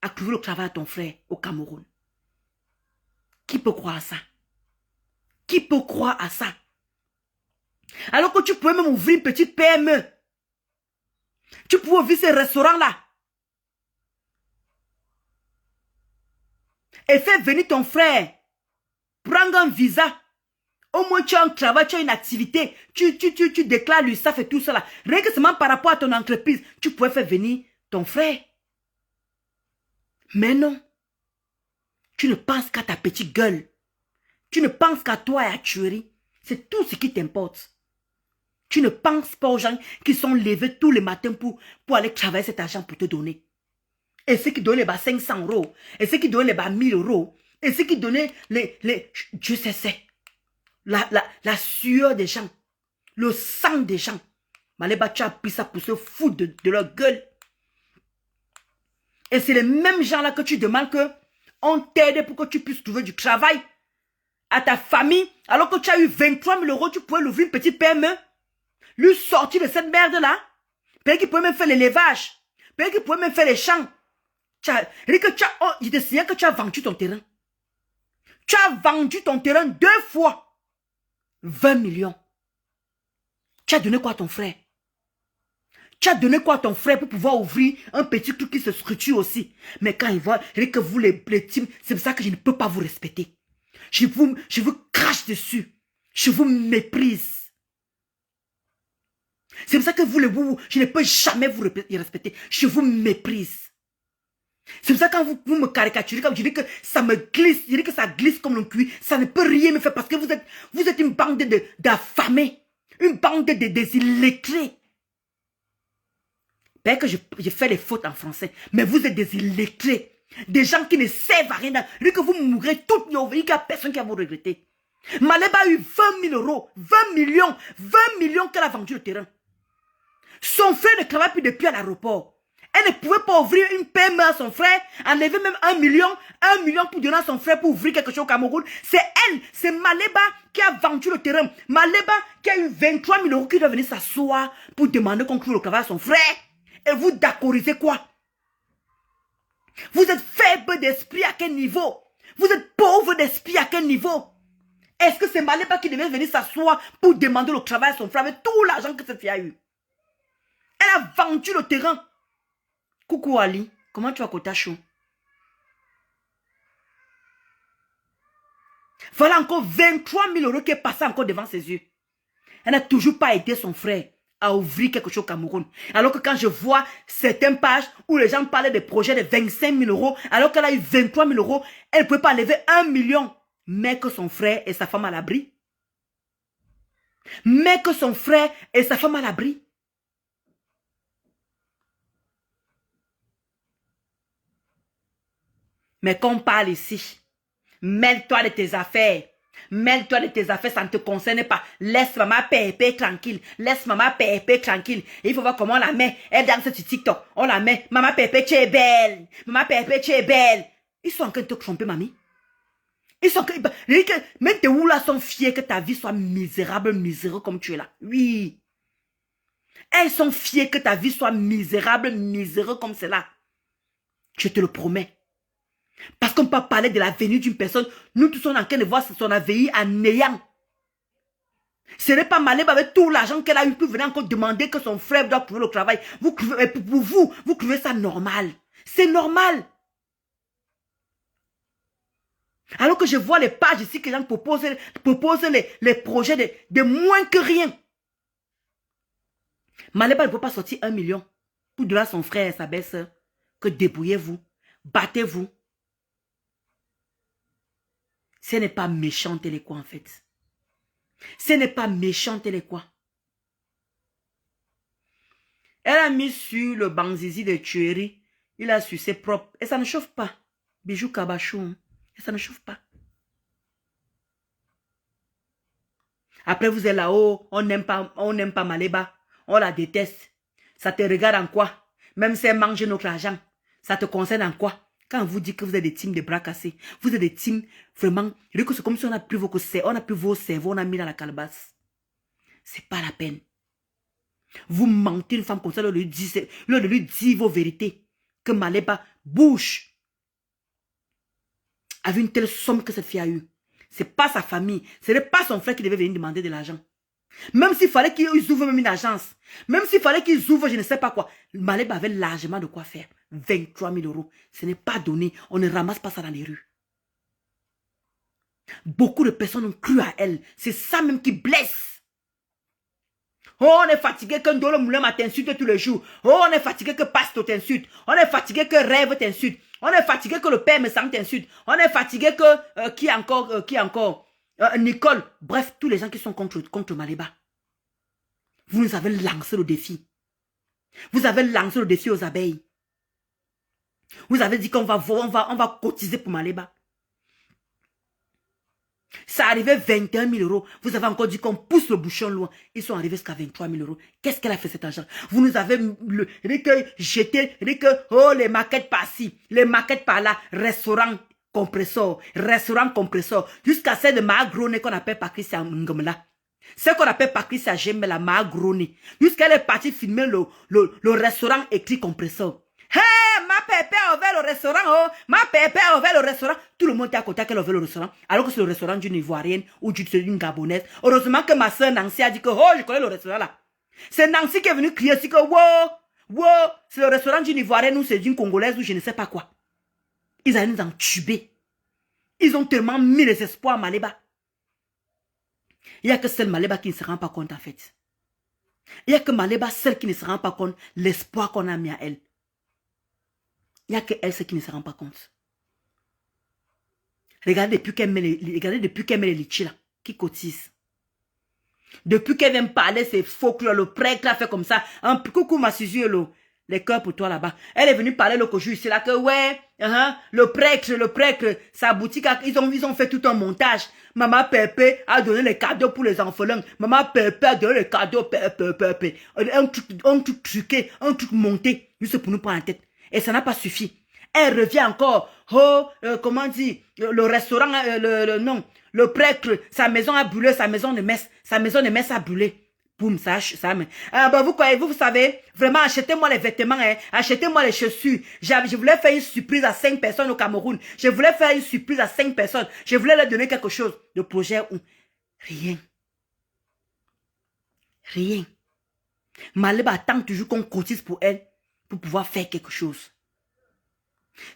à trouver le travail à ton frère au Cameroun. Qui peut croire à ça? Qui peut croire à ça? Alors que tu pouvais même ouvrir une petite PME. Tu pouvais ouvrir ces restaurants-là. Et faire venir ton frère. Prendre un visa. Au moins tu as un travail, tu as une activité. Tu déclares l'URSSAF et tout cela. Rien que seulement par rapport à ton entreprise, tu pouvais faire venir ton frère. Mais non. Tu ne penses qu'à ta petite gueule. Tu ne penses qu'à toi et à tuerie. C'est tout ce qui t'importe. Tu ne penses pas aux gens qui sont levés tous les matins pour aller travailler cet argent pour te donner. Et ceux qui donnaient les 500 €. Et ceux qui donnaient les 1000 €. Et ceux qui donnaient les Dieu sait c'est. La sueur des gens. Le sang des gens. Maleba, tu as pris ça pour se foutre de leur gueule. Et c'est les mêmes gens-là que tu demandes que on t'aide pour que tu puisses trouver du travail à ta famille. Alors que tu as eu 23 000 €, tu pouvais l'ouvrir une petite PME. Lui sortir de cette merde-là. Peut-être qu'il pouvait même faire l'élevage. Peut-être qu'il pouvait même faire les champs. Je te signale que tu as vendu ton terrain. Tu as vendu ton terrain 2 fois. 20 millions. Tu as donné quoi à ton frère? Tu as donné quoi à ton frère pour pouvoir ouvrir un petit truc qui se structure aussi? Mais quand il voit que vous les teams, c'est pour ça que je ne peux pas vous respecter. Je vous crache dessus. Je vous méprise. C'est pour ça que je ne peux jamais vous respecter. Je vous méprise. C'est pour ça que quand vous me caricaturez, quand je dis que ça me glisse, je dis que ça glisse comme le cuir, ça ne peut rien me faire parce que vous êtes une bande d'affamés, une bande de illettrés. Peut-être que je fais les fautes en français, mais vous êtes des illettrés, des gens qui ne servent à rien. Je dis que vous mourrez toutes nos vies, qu'il n'y a personne qui va vous regretter. Maleba a eu 20 000 €, 20 millions qu'elle a vendu le terrain. Son frère ne travaille plus depuis à l'aéroport. Elle ne pouvait pas ouvrir une PME à son frère, enlever même 1 million pour donner à son frère pour ouvrir quelque chose au Cameroun. C'est elle, c'est Maleba qui a vendu le terrain. Maleba qui a eu 23 000 € qui doit venir s'asseoir pour demander qu'on trouve le travail à son frère. Et vous d'accordiser quoi? Vous êtes faible d'esprit à quel niveau? Vous êtes pauvre d'esprit à quel niveau? Est-ce que c'est Maleba qui devait venir s'asseoir pour demander le travail à son frère avec tout l'argent que cette fille a eu? Elle a vendu le terrain. Coucou Ali, comment tu vas Kota Chou? Voilà encore 23 000 € qui est passé encore devant ses yeux. Elle n'a toujours pas aidé son frère à ouvrir quelque chose au Cameroun. Alors que quand je vois certaines pages où les gens parlaient des projets de 25 000 €, alors qu'elle a eu 23 000 €, elle ne pouvait pas lever 1 million. Mais que son frère et sa femme à l'abri. Mais que son frère et sa femme à l'abri. Mais quand on parle ici, mêle-toi de tes affaires. Mêle-toi de tes affaires, ça ne te concerne pas. Laisse maman Pépé tranquille. Laisse maman Pépé tranquille. Et il faut voir comment on la met. Elle danse sur TikTok. On la met. Maman Pépé, tu es belle. Maman Pépé, tu es belle. Ils sont en train de te tromper, mamie. Ils sont... Même tes oulas sont fiers que ta vie soit misérable comme tu es là. Oui. Elles sont fiers que ta vie soit misérable comme c'est là. Je te le promets. Parce qu'on peut parler de l'avenir d'une personne. Nous tous sommes en train de voir son avenir en néant. Ce n'est pas Maleba avec tout l'argent qu'elle a eu pour venir encore demander que son frère doit trouver le travail. Vous trouvez ça normal. C'est normal. Alors que je vois les pages ici que les gens proposent les projets de moins que rien. Maleba ne peut pas sortir 1 million pour donner à son frère et sa belle-sœur. Que débrouillez-vous. Battez-vous. Ce n'est pas méchant, elle est quoi en fait? Ce n'est pas méchant, elle est quoi? Elle a mis sur le banzizi de tuerie. Il a su ses propres. Et ça ne chauffe pas. Bijou cabachou. Hein? Et ça ne chauffe pas. Après, vous êtes là-haut. On n'aime pas Maleba. On la déteste. Ça te regarde en quoi? Même si elle mange notre argent. Ça te concerne en quoi? Quand on vous dit que vous êtes des teams de bras cassés, vous êtes des teams vraiment, c'est comme si on a pris vos cerveaux, on a mis dans la calebasse. C'est pas la peine. Vous mentez une femme comme ça, le lui dit vos vérités. Que Maleba bouge. avec une telle somme que cette fille a eue. Ce n'est pas sa famille. Ce n'est pas son frère qui devait venir demander de l'argent. Même s'il fallait qu'ils ouvrent même une agence. Même s'il fallait qu'ils ouvrent je ne sais pas quoi. Maleba avait largement de quoi faire. 23 000 euros. Ce n'est pas donné. On ne ramasse pas ça dans les rues. Beaucoup de personnes ont cru à elle. C'est ça même qui blesse. Oh, on est fatigué que Ndolo Moulema t'insulte tous les jours. Oh, on est fatigué que Pasto t'insulte. On est fatigué que Rêve t'insulte. On est fatigué que le père me sent t'insulte. On est fatigué que... qui encore Nicole. Bref, tous les gens qui sont contre Maleba. Vous nous avez lancé le défi. Vous avez lancé le défi aux abeilles. Vous avez dit qu'on va cotiser pour Maleba. Ça arrivait 21 000 euros. Vous avez encore dit qu'on pousse le bouchon loin. Ils sont arrivés jusqu'à 23 000 euros. Qu'est-ce qu'elle a fait cet argent? Vous nous avez jeté, oh, les maquettes par-ci, les maquettes par-là, restaurant compresseur, jusqu'à celle de Magrone qu'on appelle Patricia Ngomla. Ce qu'on appelle Patricia Gemela Magrone. Jusqu'à elle est partie filmer le restaurant écrit compresseur. Hey, ma pépé a ouvert le restaurant, oh, ma pépé a ouvert le restaurant. Tout le monde était à côté qu'elle a ouvert le restaurant, alors que c'est le restaurant d'une Ivoirienne ou d'une Gabonaise. Heureusement que ma soeur Nancy a dit que, oh, je connais le restaurant là. C'est Nancy qui est venue crier aussi que, wow, c'est le restaurant d'une Ivoirienne ou c'est d'une Congolaise ou je ne sais pas quoi. Ils allaient nous entuber. Ils ont tellement mis les espoirs à Maleba. Il n'y a que celle Maleba qui ne se rend pas compte en fait. Il n'y a que Maleba, celle qui ne se rend pas compte l'espoir qu'on a mis à elle. Il n'y a que elle, celle qui ne se rend pas compte. Regardez depuis qu'elle met les litchis là, qui cotise. Depuis qu'elle vient parler, c'est faux que le prêtre a fait comme ça. Coucou ma Suzy, les cœurs pour toi là-bas. Elle est venue parler le coju ici là que ouais, le prêtre, sa boutique, ils ont fait tout un montage. Maman Pépé a donné les cadeaux pour les orphelins. Maman Pépé a donné les cadeaux, Pépé. Un truc truqué, un truc monté, juste pour nous prendre la tête. Et ça n'a pas suffi. Elle revient encore. Oh, comment dire, le restaurant, non, le prêtre, sa maison a brûlé, sa maison de messe a brûlé. Boum, ça. Bah, vous savez, vraiment, achetez-moi les vêtements, achetez-moi les chaussures. Je voulais faire une surprise à 5 personnes au Cameroun. Je voulais faire une surprise à 5 personnes. Je voulais leur donner quelque chose. Le projet où rien. Rien. Maleba attend toujours qu'on cotise pour elle, pour pouvoir faire quelque chose.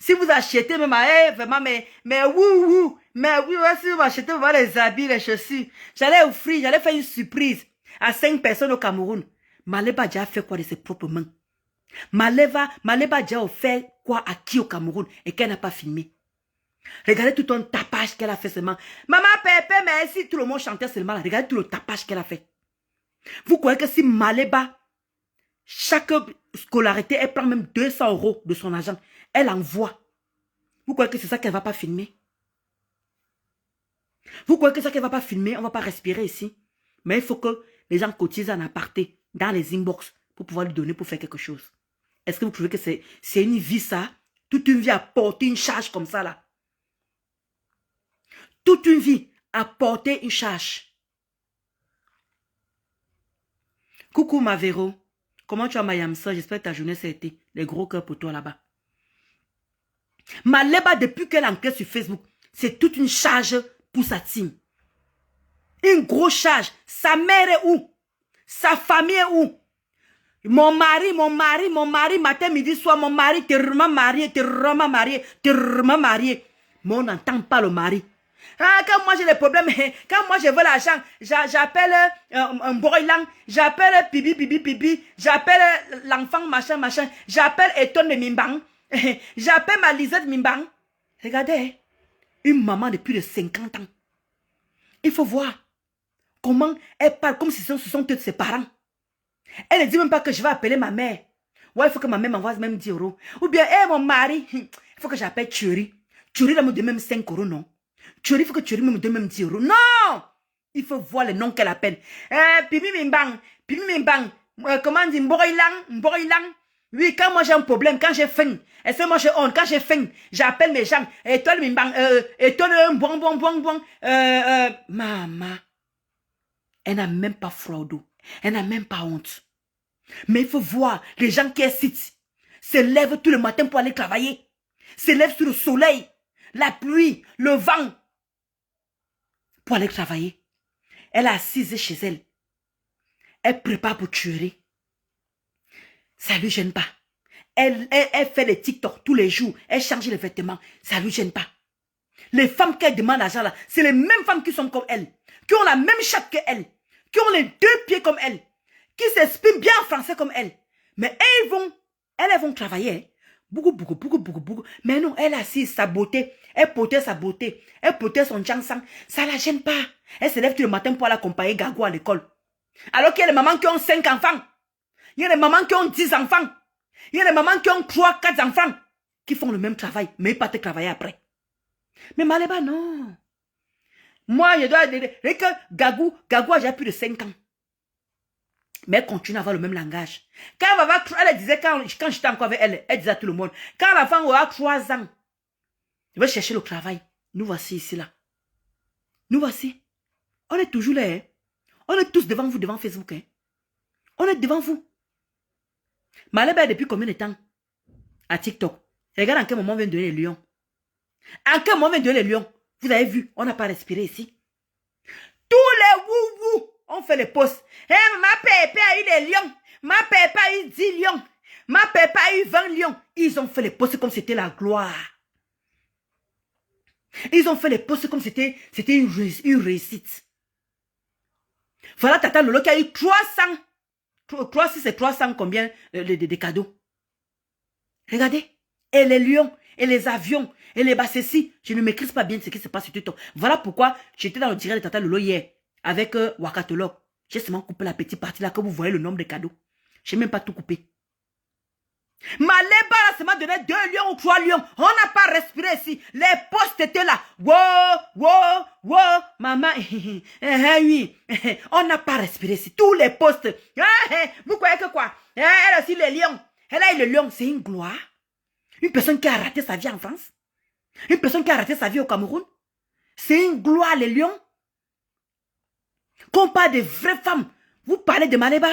Si vous achetez même, vraiment, mais oui, si vous achetez vraiment les habits, les chaussures, j'allais offrir, j'allais faire une surprise à 5 personnes au Cameroun. Maleba déjà fait quoi de ses propres mains? Maleba déjà offert quoi à qui au Cameroun et qu'elle n'a pas filmé? Regardez tout un tapage qu'elle a fait seulement. Maman Pépé, merci, tout le monde chantait seulement. Regardez tout le tapage qu'elle a fait. Vous croyez que si Maleba, chaque scolarité, elle prend même 200 euros de son argent, elle envoie. Vous croyez que c'est ça qu'elle ne va pas filmer? Vous croyez que c'est ça qu'elle ne va pas filmer? On ne va pas respirer ici. Mais il faut que les gens cotisent en aparté, dans les inbox, pour pouvoir lui donner pour faire quelque chose. Est-ce que vous trouvez que c'est une vie ça? Toute une vie à porter une charge comme ça là. Toute une vie à porter une charge. Coucou ma Véro. Comment tu as ma Yamsa? J'espère que ta journée ça a été. Les gros cœurs pour toi là-bas. Maleba, depuis qu'elle enquête sur Facebook, c'est toute une charge pour sa team. Une grosse charge. Sa mère est où? Sa famille est où? Mon mari, matin, midi, soir, mon mari, t'es vraiment marié. Mais on n'entend pas le mari. Ah, quand moi j'ai des problèmes, quand moi je veux l'argent, j'appelle un boylang, j'appelle pibi, j'appelle l'enfant machin, j'appelle Eton de Mimbang, j'appelle ma Lisette Mimbang. Regardez, une maman de plus de 50 ans. Il faut voir comment elle parle comme si ce sont tous ses parents. Elle ne dit même pas que je vais appeler ma mère. Ouais, il faut que ma mère m'envoie même 10 euros. Ou bien, mon mari, il faut que j'appelle Thierry. Thierry, là, me donne même 5 euros, non? Thierry, il faut que Thierry me donne même 10 euros. Non! Il faut voir les noms qu'elle appelle. Pimi Mimbang. Comment dire? Mboilang. Oui, quand moi j'ai un problème, quand j'ai faim, et c'est moi j'ai honte, quand j'ai faim, j'appelle mes gens. Et toi, Mimbang, bon. Maman. Elle n'a même pas froid d'eau. Elle n'a même pas honte. Mais il faut voir les gens qui citent se lèvent tout le matin pour aller travailler. Se lèvent sous le soleil. la pluie, le vent, pour aller travailler. Elle est assise chez elle. Elle prépare pour tuer. Ça ne lui gêne pas. Elle fait des TikTok tous les jours. Elle change les vêtements. Ça ne lui gêne pas. Les femmes qu'elle demande l'argent là, c'est les mêmes femmes qui sont comme elle, qui ont la même chatte que elle, qui ont les 2 pieds comme elle, qui s'expriment bien en français comme elle. Mais elles vont travailler. Hein. Beaucoup. Mais non, elle assise sa beauté. Elle portait sa beauté. Elle portait son chanson. Ça ne la gêne pas. Elle se lève tout le matin pour aller accompagner Gagou à l'école. Alors qu'il y a des mamans qui ont 5 enfants. Il y a des mamans qui ont 10 enfants. Il y a des mamans qui ont 3, 4 enfants. Qui font le même travail, mais pas te travailler après. Mais Maléba, non. Moi, je dois dire que Gagou a déjà plus de 5 ans. Mais elle continue à avoir le même langage. Quand elle disait, quand j'étais encore avec elle, elle disait à tout le monde, quand la femme aura 3 ans, je vais chercher le travail. Nous voici ici, là. Nous voici. On est toujours là. Hein? On est tous devant vous, devant Facebook. Hein? On est devant vous. Maléba, depuis combien de temps? À TikTok. Regarde en quel moment on vient de donner les lions. En quel moment on vient de donner les lions? Vous avez vu, on n'a pas respiré ici. Tous les wou-wou, on fait les posts. Hey, ma pépé a eu des lions. Ma pépé a eu 10 lions. Ma pépé a eu 20 lions. Ils ont fait les posts comme c'était la gloire. Ils ont fait les posts comme c'était une réussite. Voilà Tata Lolo qui a eu 300. 300, c'est 300 combien de cadeaux. Regardez. Et les lions, et les avions, et les bassessis. Je ne maîtrise pas bien ce qui se passe sur TikTok. Voilà pourquoi j'étais dans le direct de Tata Lolo hier avec Wakatolog. J'ai seulement coupé la petite partie là que vous voyez le nombre de cadeaux. Je n'ai même pas tout coupé. Maléba là, ça m'a donné 2 lions ou 3 lions. On n'a pas respiré ici. Les postes étaient là. Wow, maman. Oui. On n'a pas respiré ici. Tous les postes. Vous croyez que quoi? Elle aussi les lions. Elle a eu le lion. C'est une gloire. Une personne qui a raté sa vie en France. Une personne qui a raté sa vie au Cameroun. C'est une gloire les lions. Quand on parle de vraies femmes, vous parlez de Maléba.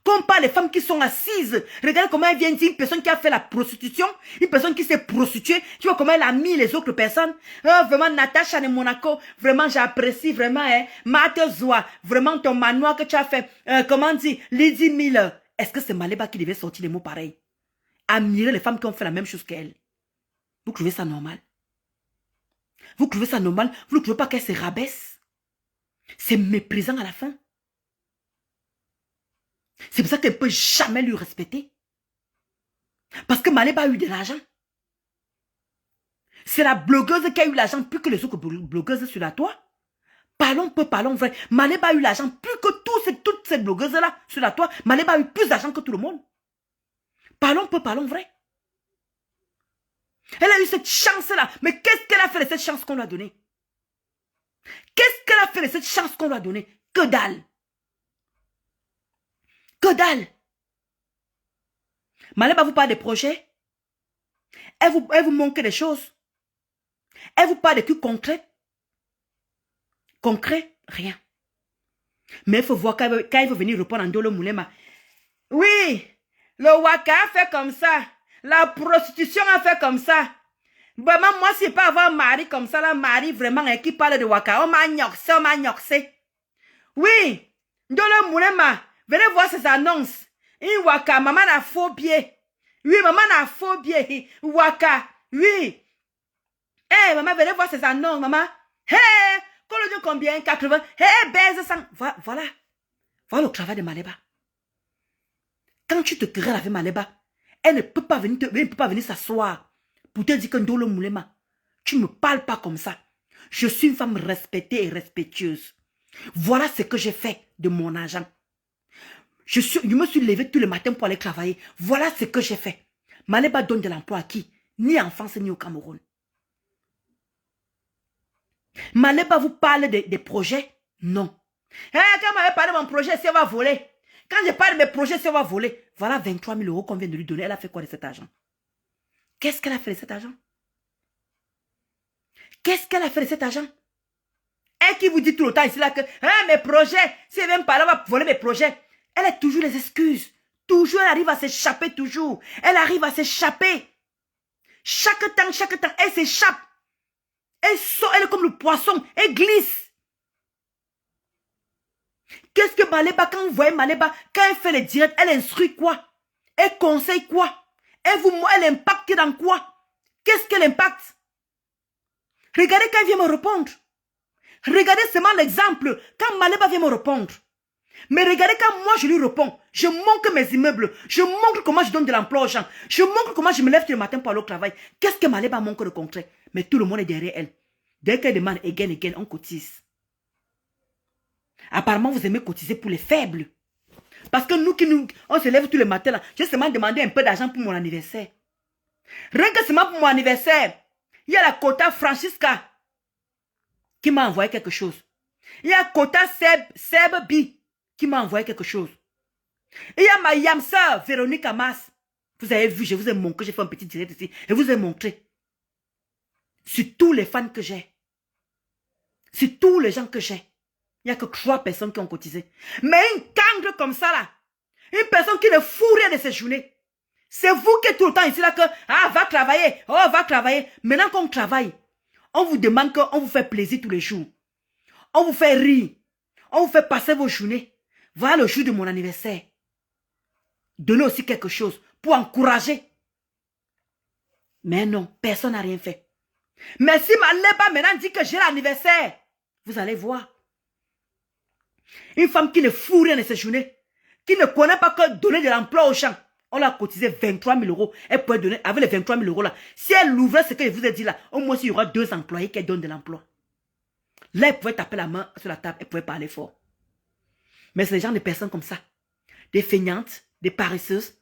Quand on parle des femmes qui sont assises, regardez comment elle vient dire une personne qui a fait la prostitution, une personne qui s'est prostituée, tu vois comment elle a mis les autres personnes. Oh, vraiment, Natacha de Monaco, vraiment, j'apprécie vraiment, hein. Mate Zoua, vraiment ton manoir que tu as fait, comment dire, Lydie Miller. Est-ce que c'est Maléba qui devait sortir des mots pareils? Admirer les femmes qui ont fait la même chose qu'elle. Vous trouvez ça normal? Vous trouvez ça normal? Vous ne trouvez pas qu'elle se rabaisse? C'est méprisant à la fin. C'est pour ça qu'elle ne peut jamais lui respecter. Parce que Maléba a eu de l'argent. C'est la blogueuse qui a eu l'argent plus que les autres blogueuses sur la toile. Parlons peu, parlons vrai. Maléba a eu l'argent plus que toutes ces blogueuses-là sur la toile. Maléba a eu plus d'argent que tout le monde. Parlons peu, parlons vrai. Elle a eu cette chance-là. Mais qu'est-ce qu'elle a fait de cette chance qu'on lui a donnée? Qu'est-ce qu'elle a fait de cette chance qu'on lui a donnée? Que dalle. Que dalle. Maléba vous parle des projets. Elle vous manque des choses. Elle vous parle de trucs concrets. Concret, rien. Mais il faut voir quand il veut venir répondre en Ndolo Moulema. Oui, le Waka a fait comme ça. La prostitution a fait comme ça. Vraiment, moi, si pas avoir un mari comme ça, là, mari vraiment qui parle de Waka. On m'a gnoxé. Oui, Ndolo Moulema, venez voir ces annonces. Une Waka, maman a faux pied. Oui, maman a faux pied. Waka, oui. Eh, maman, venez voir ces annonces, maman. Hé, combien? 80. Hé, baise 100. Voilà. Voilà le travail de Maléba. Quand tu te querelles avec Maléba, elle ne peut pas venir s'asseoir pour te dire que Ndolo Moulema, tu ne me parles pas comme ça. Je suis une femme respectée et respectueuse. Voilà ce que j'ai fait de mon argent. Je me suis levée tous les matins pour aller travailler. Voilà ce que j'ai fait. Maléba donne de l'emploi à qui? Ni en France, ni au Cameroun. Maléba vous parle des projets? Non. Quand Maléba parle de mon projet, c'est on va voler. Quand je parle de mes projets, c'est on va voler. Voilà 23 000 € qu'on vient de lui donner. Elle a fait quoi de cet argent? Qu'est-ce qu'elle a fait de cet argent? Qu'est-ce qu'elle a fait de cet argent? Elle qui vous dit tout le temps ici là que mes projets, si elle vient me parler, elle va voler mes projets. Elle a toujours les excuses. Toujours, elle arrive à s'échapper toujours. Elle arrive à s'échapper. Chaque temps, elle s'échappe. Elle sort, elle est comme le poisson. Elle glisse. Qu'est-ce que Maleba, quand vous voyez Maleba, quand elle fait les directs, elle instruit quoi? Elle conseille quoi? Elle impacte dans quoi? Qu'est-ce qu'elle impacte? Regardez quand elle vient me répondre. Regardez seulement l'exemple. Quand Maleba vient me répondre. Mais regardez quand moi je lui réponds. Je montre mes immeubles. Je montre comment je donne de l'emploi aux gens. Je montre comment je me lève tous le matin pour aller au travail. Qu'est-ce que Maleba montre de concret? Mais tout le monde est derrière elle. Dès qu'elle demande again, on cotise. Apparemment, vous aimez cotiser pour les faibles. Parce que on se lève tous les matins là. J'ai seulement demandé un peu d'argent pour mon anniversaire. Rien que seulement pour mon anniversaire. Il y a la quota Francisca qui m'a envoyé quelque chose. Il y a quota Seb B qui m'a envoyé quelque chose. Et il y a ma Yamsa Véronique Amas. Vous avez vu, je vous ai montré, j'ai fait un petit direct ici. Je vous ai montré. Sur tous les fans que j'ai. Sur tous les gens que j'ai. Il n'y a que 3 personnes qui ont cotisé. Mais une cancre comme ça là. Une personne qui ne fout rien de ses journées. C'est vous qui êtes tout le temps ici là que, ah, va travailler, oh, va travailler. Maintenant qu'on travaille, on vous demande qu'on vous fait plaisir tous les jours. On vous fait rire. On vous fait passer vos journées. Voilà le jour de mon anniversaire. Donnez aussi quelque chose pour encourager. Mais non, personne n'a rien fait. Mais si Maleba maintenant dit que j'ai l'anniversaire, vous allez voir. Une femme qui ne fout rien de ses journées, qui ne connaît pas que donner de l'emploi aux gens. On l'a cotisé 23 000 euros. Elle pourrait donner, avec les 23 000 euros là, si elle ouvrait ce que je vous ai dit là, au moins il y aura 2 employés qui donnent de l'emploi. Là, elle pouvait taper la main sur la table, elle pouvait parler fort. Mais c'est les gens de personnes comme ça, des feignantes, des paresseuses.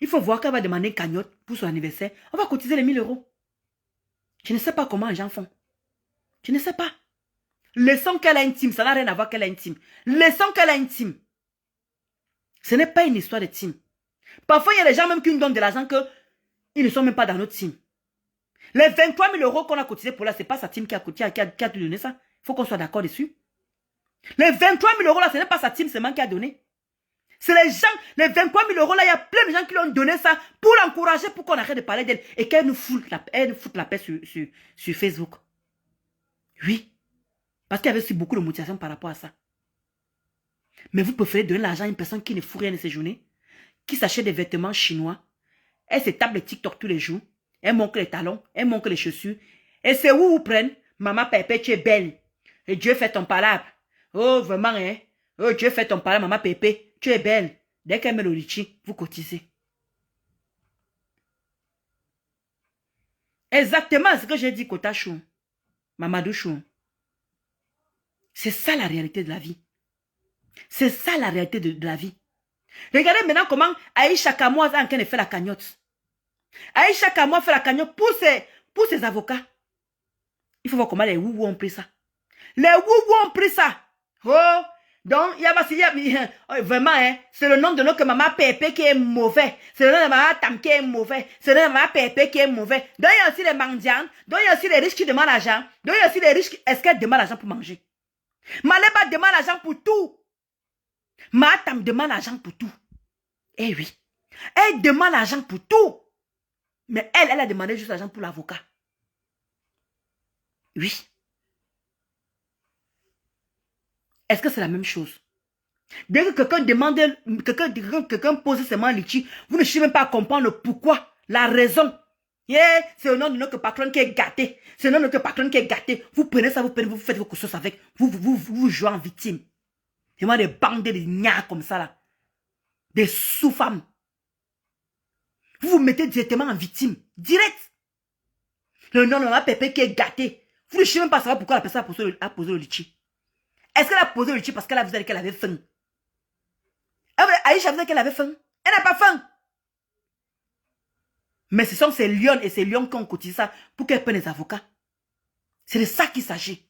Il faut voir qu'elle va demander une cagnotte pour son anniversaire. On va cotiser les 1 000 euros. Je ne sais pas comment les gens font. Je ne sais pas. Laissons qu'elle a une team, ça n'a rien à voir qu'elle a une team. Laissons qu'elle a une team. Ce n'est pas une histoire de team. Parfois, il y a des gens même qui nous donnent de l'argent qu'ils ne sont même pas dans notre team. Les 23 000 euros qu'on a cotisé pour là, ce n'est pas sa team qui a te donné ça. Il faut qu'on soit d'accord dessus. Les 23 000 euros là, ce n'est pas sa team seulement qui a donné. C'est les gens, les 23 000 euros là, il y a plein de gens qui lui ont donné ça pour l'encourager, pour qu'on arrête de parler d'elle et qu'elle nous foute la paix sur Facebook. Oui. Parce qu'il y avait aussi beaucoup de motivation par rapport à ça. Mais vous préférez donner l'argent à une personne qui ne fout rien de ses journées, qui s'achète des vêtements chinois, elle se tape les TikTok tous les jours, elle montre les talons, elle montre les chaussures, et c'est où vous prennent, maman Pépé, tu es belle, et Dieu fait ton palabre. Oh, vraiment, hein? Oh, Dieu fait ton palabre, maman Pépé, tu es belle. Dès qu'elle met le litchi, vous cotisez. Exactement ce que j'ai dit, Kota Chou, Mamadou Chou. C'est ça la réalité de la vie. C'est ça la réalité de la vie. Regardez maintenant comment Aïcha Kamoa est en train de faire la cagnotte. Aïcha Kamoa fait la cagnotte pour ses avocats. Il faut voir comment les Wouwou ont pris ça. Les Wouwou ont pris ça. Oh, donc, il y a vraiment, hein, c'est le nom de notre maman Pépé qui est mauvais. C'est le nom de maman Tam qui est mauvais. C'est le nom de maman Pépé qui est mauvais. Donc, il y a aussi les mendiants. Donc, il y a aussi les riches qui demandent l'argent. Donc, il y a aussi les riches qui, est-ce qu'elles demandent l'argent pour manger? Maleba demande l'argent pour tout. Matam demande l'argent pour tout. Eh oui. Elle demande l'argent pour tout. Mais elle a demandé juste l'argent pour l'avocat. Oui. Est-ce que c'est la même chose? Dès que quelqu'un demande, quelqu'un pose seulement un litchi, vous ne cherchez même pas à comprendre pourquoi, la raison. Yeah, c'est le nom de notre patron qui est gâté. C'est le nom de notre patron qui est gâté. Vous prenez ça, vous faites vos courses avec. Vous jouez en victime. C'est moi des bandes de gnas comme ça là. Des sous-femmes. Vous vous mettez directement en victime. Direct. Le nom de ma Pépé qui est gâté. Vous ne cherchez même pas à savoir pourquoi la personne a posé le litchi. Est-ce qu'elle a posé le litchi parce qu'elle a vu qu'elle avait faim? Aïcha a vu qu'elle avait faim. Elle n'a pas faim. Mais ce sont ces lions et ces lions qui ont cotisé ça pour qu'elles prennent les avocats. C'est de ça qu'il s'agit.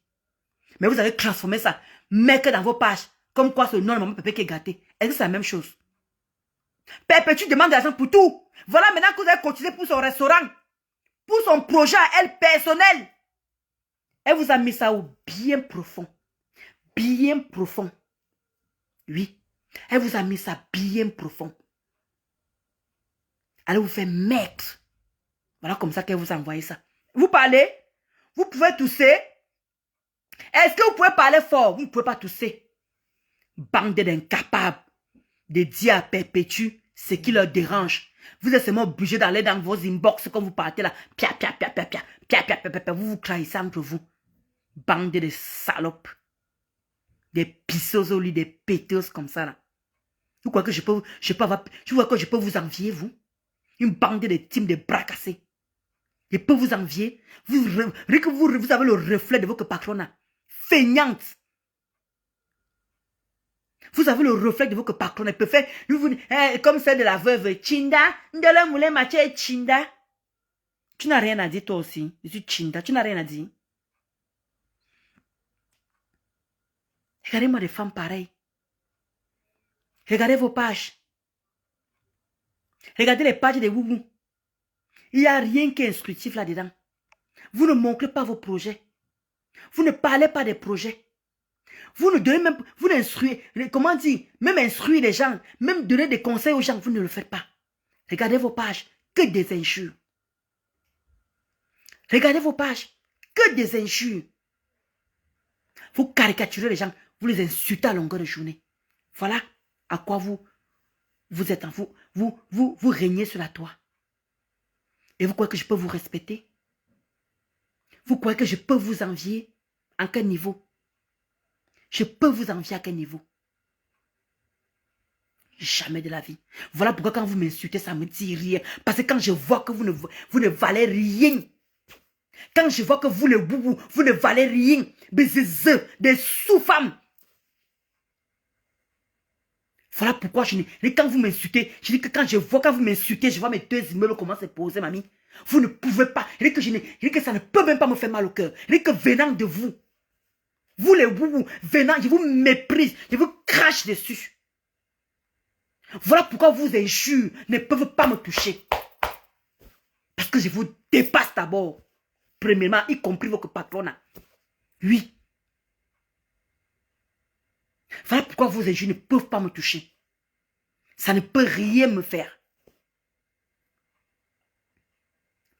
Mais vous avez transformé ça. Mettez dans vos pages. Comme quoi ce nom de maman Pépé qui est gâté. Est-ce que c'est la même chose? Pépé, tu demandes de l'argent pour tout. Voilà maintenant que vous avez cotisé pour son restaurant. Pour son projet à elle personnel. Elle vous a mis ça au bien profond. Bien profond. Oui. Elle vous a mis ça bien profond. Elle vous fait mettre. Voilà comme ça qu'elle vous a envoyé ça. Vous parlez. Vous pouvez tousser? Est-ce que vous pouvez parler fort? Vous ne pouvez pas tousser. Bande d'incapables de dire à Perpétue ce qui leur dérange. Vous êtes seulement obligé d'aller dans vos inbox quand vous partez là. Pia, pia, pia, pia, pia, pia, pia, pia, pia, vous vous craignez entre vous. Bande de salopes. Des pisseuses au lit, des péteuses comme ça là. Vous croyez que je peux vous envier, vous? Une bande de teams de bras cassés. Je peux vous envier. Vous avez le reflet de votre patronne. Feignante. Vous avez le reflet de votre patronne. Elle peut faire comme celle de la veuve Chinda. Ndele moulin maché Chinda. Tu n'as rien à dire toi aussi. Je suis Chinda. Tu n'as rien à dire. Regardez-moi des femmes pareilles. Regardez vos pages. Regardez les pages des woubou. Il n'y a rien qui est instructif là-dedans. Vous ne montrez pas vos projets. Vous ne parlez pas des projets. Vous ne donnez même, vous n'instruisez, comment dire, même instruire les gens, même donner des conseils aux gens, vous ne le faites pas. Regardez vos pages, que des injures. Regardez vos pages, que des injures. Vous caricaturez les gens, vous les insultez à longueur de journée. Voilà à quoi vous êtes en vous régnez sur la toile. Et vous croyez que je peux vous respecter? Vous croyez que je peux vous envier? À quel niveau? Je peux vous envier à quel niveau? Jamais de la vie. Voilà pourquoi quand vous m'insultez, ça me dit rien. Parce que quand je vois que vous ne valez rien, quand je vois que vous ne valez rien, des sous-femmes. Voilà pourquoi quand vous m'insultez, je dis que quand vous m'insultez, je vois mes deux immeubles commencer à se poser, mamie. Vous ne pouvez pas. Je dis que ça ne peut même pas me faire mal au cœur. Je dis que venant de vous, vous les boubous, venant, je vous méprise, je vous crache dessus. Voilà pourquoi vos injures ne peuvent pas me toucher. Parce que je vous dépasse d'abord. Premièrement, y compris votre patronne. Oui. Voilà pourquoi vos injures ne peuvent pas me toucher. Ça ne peut rien me faire.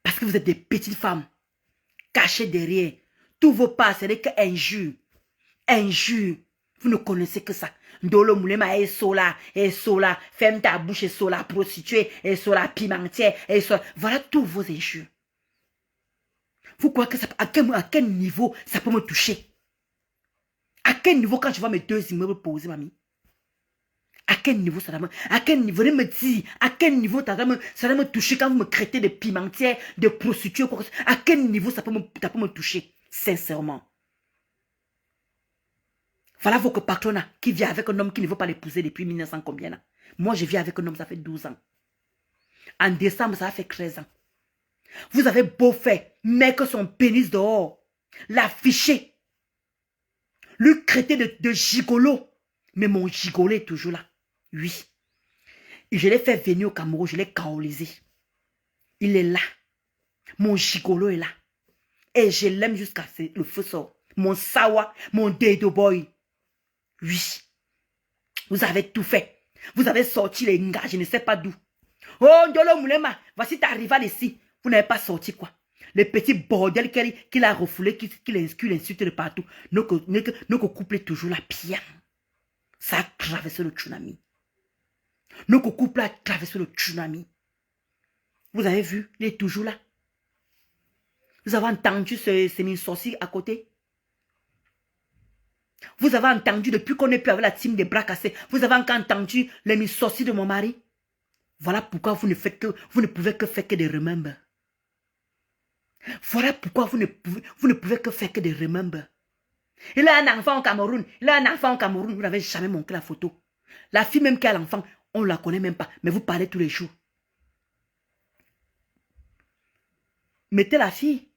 Parce que vous êtes des petites femmes. Cachées derrière. Tous vos pas, ce n'est que injures. Injures. Vous ne connaissez que ça. Ndolo moulema et sola, ferme ta bouche et sola, prostituée, et sola, pimentière, et sola. Voilà tous vos injures. Vous croyez que ça, à quel niveau ça peut me toucher? À quel niveau quand je vois mes deux immeubles posés, mamie? À quel niveau ça va me... À quel niveau, me dire, à quel niveau ça va me toucher quand vous me traitez de pimentière, de prostituée, quoi. À quel niveau ça peut me toucher? Sincèrement. Voilà votre patronne qui vit avec un homme qui ne veut pas l'épouser depuis 1900 combien là. Moi, je vis avec un homme, ça fait 12 ans. En décembre, ça fait 13 ans. Vous avez beau faire, mettre son pénis dehors, l'afficher, lui traiter de gigolo. Mais mon gigolo est toujours là. Oui. Et je l'ai fait venir au Cameroun, je l'ai kaolisé. Il est là. Mon gigolo est là. Et je l'aime jusqu'à ce que le feu sort. Mon sawa, mon dedo boy. Oui. Vous avez tout fait. Vous avez sorti les gars, je ne sais pas d'où. Oh, Ndolo Moulema, voici ta rivale ici. Vous n'avez pas sorti quoi? Le petit bordel qu'il a refoulé, qu'il insulte de partout. Notre couple est toujours là, bien. Ça a traversé le tsunami. Notre couple a traversé le tsunami. Vous avez vu, il est toujours là. Vous avez entendu ce mine sorcier à côté? Vous avez entendu, depuis qu'on est plus avec la team des bras cassés, vous avez encore entendu les mine sorciers de mon mari? Voilà pourquoi vous ne pouvez que faire que des remember. Voilà pourquoi vous ne pouvez que faire que des remember. Il a un enfant au Cameroun. Vous n'avez jamais montré la photo. La fille même qui a l'enfant, on ne la connaît même pas. Mais vous parlez tous les jours. Mettez la fille.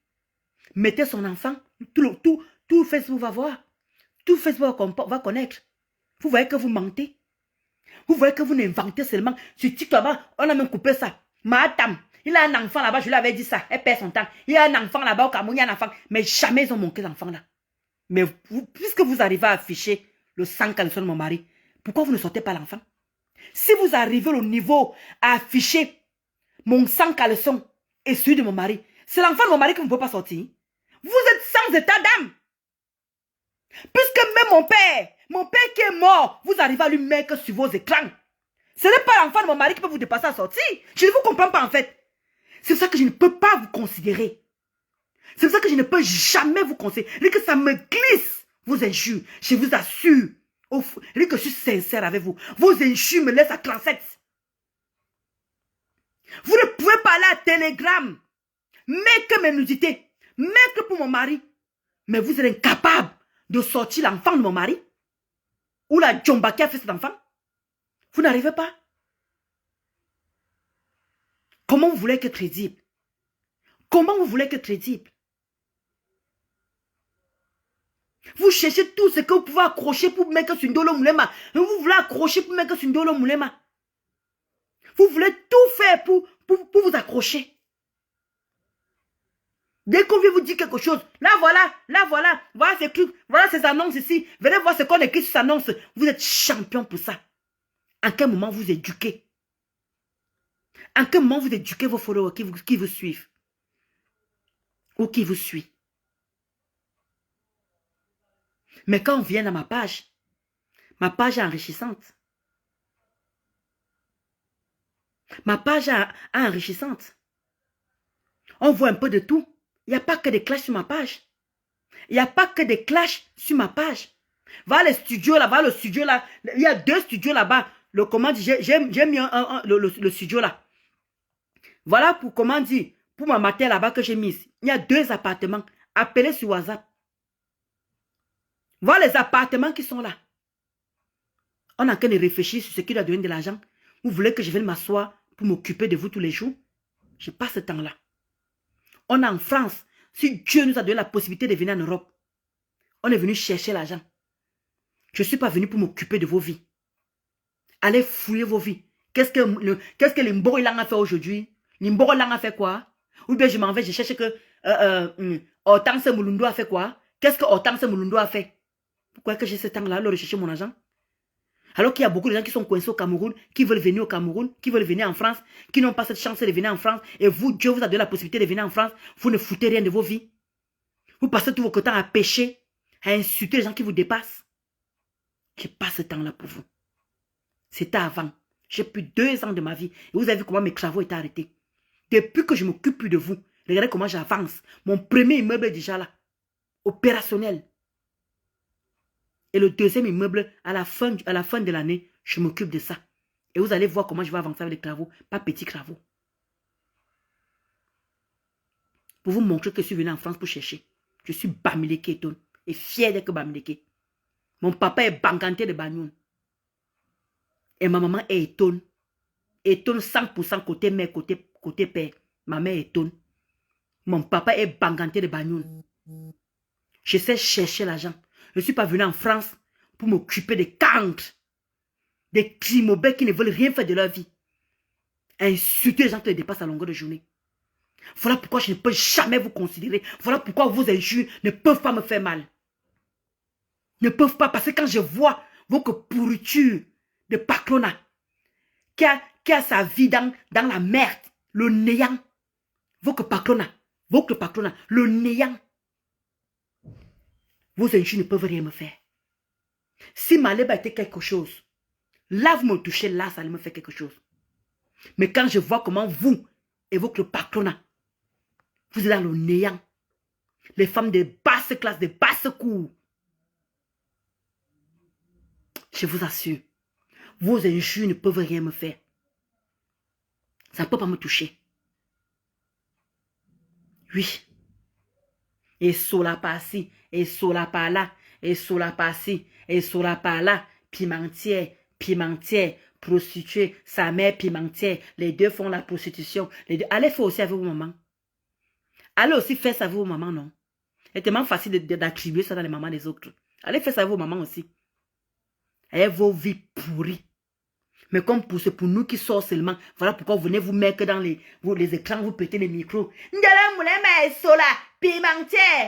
Mettez son enfant. Tout Facebook va voir. Tout Facebook va connaître. Vous voyez que vous mentez. Vous voyez que vous n'inventez seulement. Sur TikTok, on a même coupé ça. Madame, il a un enfant là-bas, je lui avais dit ça. Elle perd son temps. Il y a un enfant là-bas au Cameroun, il y a un enfant. Mais jamais ils ont manqué l'enfant là. Mais puisque vous arrivez à afficher le sang caleçon de mon mari, pourquoi vous ne sortez pas l'enfant? Si vous arrivez au niveau à afficher mon sang caleçon et celui de mon mari, c'est l'enfant de mon mari que vous ne pouvez pas sortir. Vous êtes sans état d'âme. Puisque même mon père qui est mort, vous arrivez à lui mettre sur vos écrans. Ce n'est pas l'enfant de mon mari qui peut vous dépasser à sortir. Je ne vous comprends pas en fait. C'est pour ça que je ne peux pas vous considérer. C'est pour ça que je ne peux jamais vous considérer. Dès que ça me glisse, vos injures, je vous assure. Dès que je suis sincère avec vous, vos injures me laissent à 37. Vous ne pouvez pas aller à Telegram, mais que mes nudités, mais que pour mon mari. Mais vous êtes incapable de sortir l'enfant de mon mari. Ou la Djomba qui a fait cet enfant. Vous n'arrivez pas. Comment vous voulez être crédible? Comment vous voulez être crédible? Vous cherchez tout ce que vous pouvez accrocher pour mettre sur Ndolo Moulema. Vous voulez accrocher pour mettre sur Ndolo Moulema. Vous voulez tout faire pour vous accrocher. Dès qu'on vient vous dire quelque chose, là voilà ces trucs, voilà ces annonces ici, venez voir ce qu'on écrit sur ces annonces. Vous êtes champion pour ça. En quel moment vous éduquez? En quel moment vous éduquez vos followers qui vous suivent? Ou qui vous suit? Mais quand on vient dans ma page est enrichissante. Ma page est enrichissante. On voit un peu de tout. Il n'y a pas que des clashs sur ma page. Il n'y a pas que des clashs sur ma page. Va les studios là, va le studio là. Il y a 2 studios là-bas. Le comment dire, j'ai mis le studio là. Voilà pour comment dire, pour ma matière là-bas que j'ai mise. Il y a 2 appartements. Appelez sur WhatsApp. Voilà les appartements qui sont là. On est en train de réfléchir sur ce qui doit donner de l'argent. Vous voulez que je vienne m'asseoir pour m'occuper de vous tous les jours? Je passe ce temps-là. On est en France. Si Dieu nous a donné la possibilité de venir en Europe, on est venu chercher l'argent. Je ne suis pas venu pour m'occuper de vos vies. Allez fouiller vos vies. Qu'est-ce que Limbo il a fait aujourd'hui? Limbo il a fait quoi? Ou bien je m'en vais, je cherche que Hortense Mouloundo a fait quoi? Qu'est-ce que Hortense Mouloundo a fait? Pourquoi que j'ai ce temps-là à rechercher mon argent? Alors qu'il y a beaucoup de gens qui sont coincés au Cameroun, qui veulent venir au Cameroun, qui veulent venir en France, qui n'ont pas cette chance de venir en France. Et vous, Dieu vous a donné la possibilité de venir en France. Vous ne foutez rien de vos vies. Vous passez tout votre temps à pécher, à insulter les gens qui vous dépassent. Je passe ce temps-là pour vous. C'était avant. J'ai plus 2 ans de ma vie. Et vous avez vu comment mes travaux étaient arrêtés. Depuis que je ne m'occupe plus de vous, regardez comment j'avance. Mon premier immeuble est déjà là. Opérationnel. Et le 2e immeuble, à la fin de l'année, je m'occupe de ça. Et vous allez voir comment je vais avancer avec les travaux. Pas petits travaux. Pour vous montrer que je suis venu en France pour chercher. Je suis Bamileke Eton. Et fier d'être Bamileke. Mon papa est Banganté de Bagnoun. Et ma maman est Eton. Eton 100% côté mère, côté père. Ma mère est Eton. Mon papa est Banganté de Bagnoun. Je sais chercher l'argent. Je ne suis pas venu en France pour m'occuper des cancres, des climobés qui ne veulent rien faire de leur vie. Insulter les gens qui les dépassent à longueur de journée. Voilà pourquoi je ne peux jamais vous considérer. Voilà pourquoi vos injures ne peuvent pas me faire mal. Ne peuvent pas, parce que quand je vois votre pourriture de Paclona, qui a sa vie dans la merde, le néant, votre Paclona, le néant, vos injures ne peuvent rien me faire. Si ma lèvre était quelque chose, là vous me touchez, là ça allait me faire quelque chose. Mais quand je vois comment vous et votre Paclona, vous êtes dans le néant, les femmes de basse classe, de basse cour, je vous assure, vos injures ne peuvent rien me faire. Ça ne peut pas me toucher. Oui. Et sola par-ci, et sola par-là, et sola par-ci, et sola par-là, pimentière, prostituée, sa mère pimentière, les 2 font la prostitution. Les 2. Allez faire aussi avec vos mamans. Allez aussi faire ça avec vos mamans, non? C'est tellement facile d'attribuer ça dans les mamans des autres. Allez faire ça avec vos mamans aussi. Ayez vos vies pourries. Mais comme c'est pour nous qui sortent seulement, voilà pourquoi vous venez vous mettre dans les écrans, vous pétez les micros.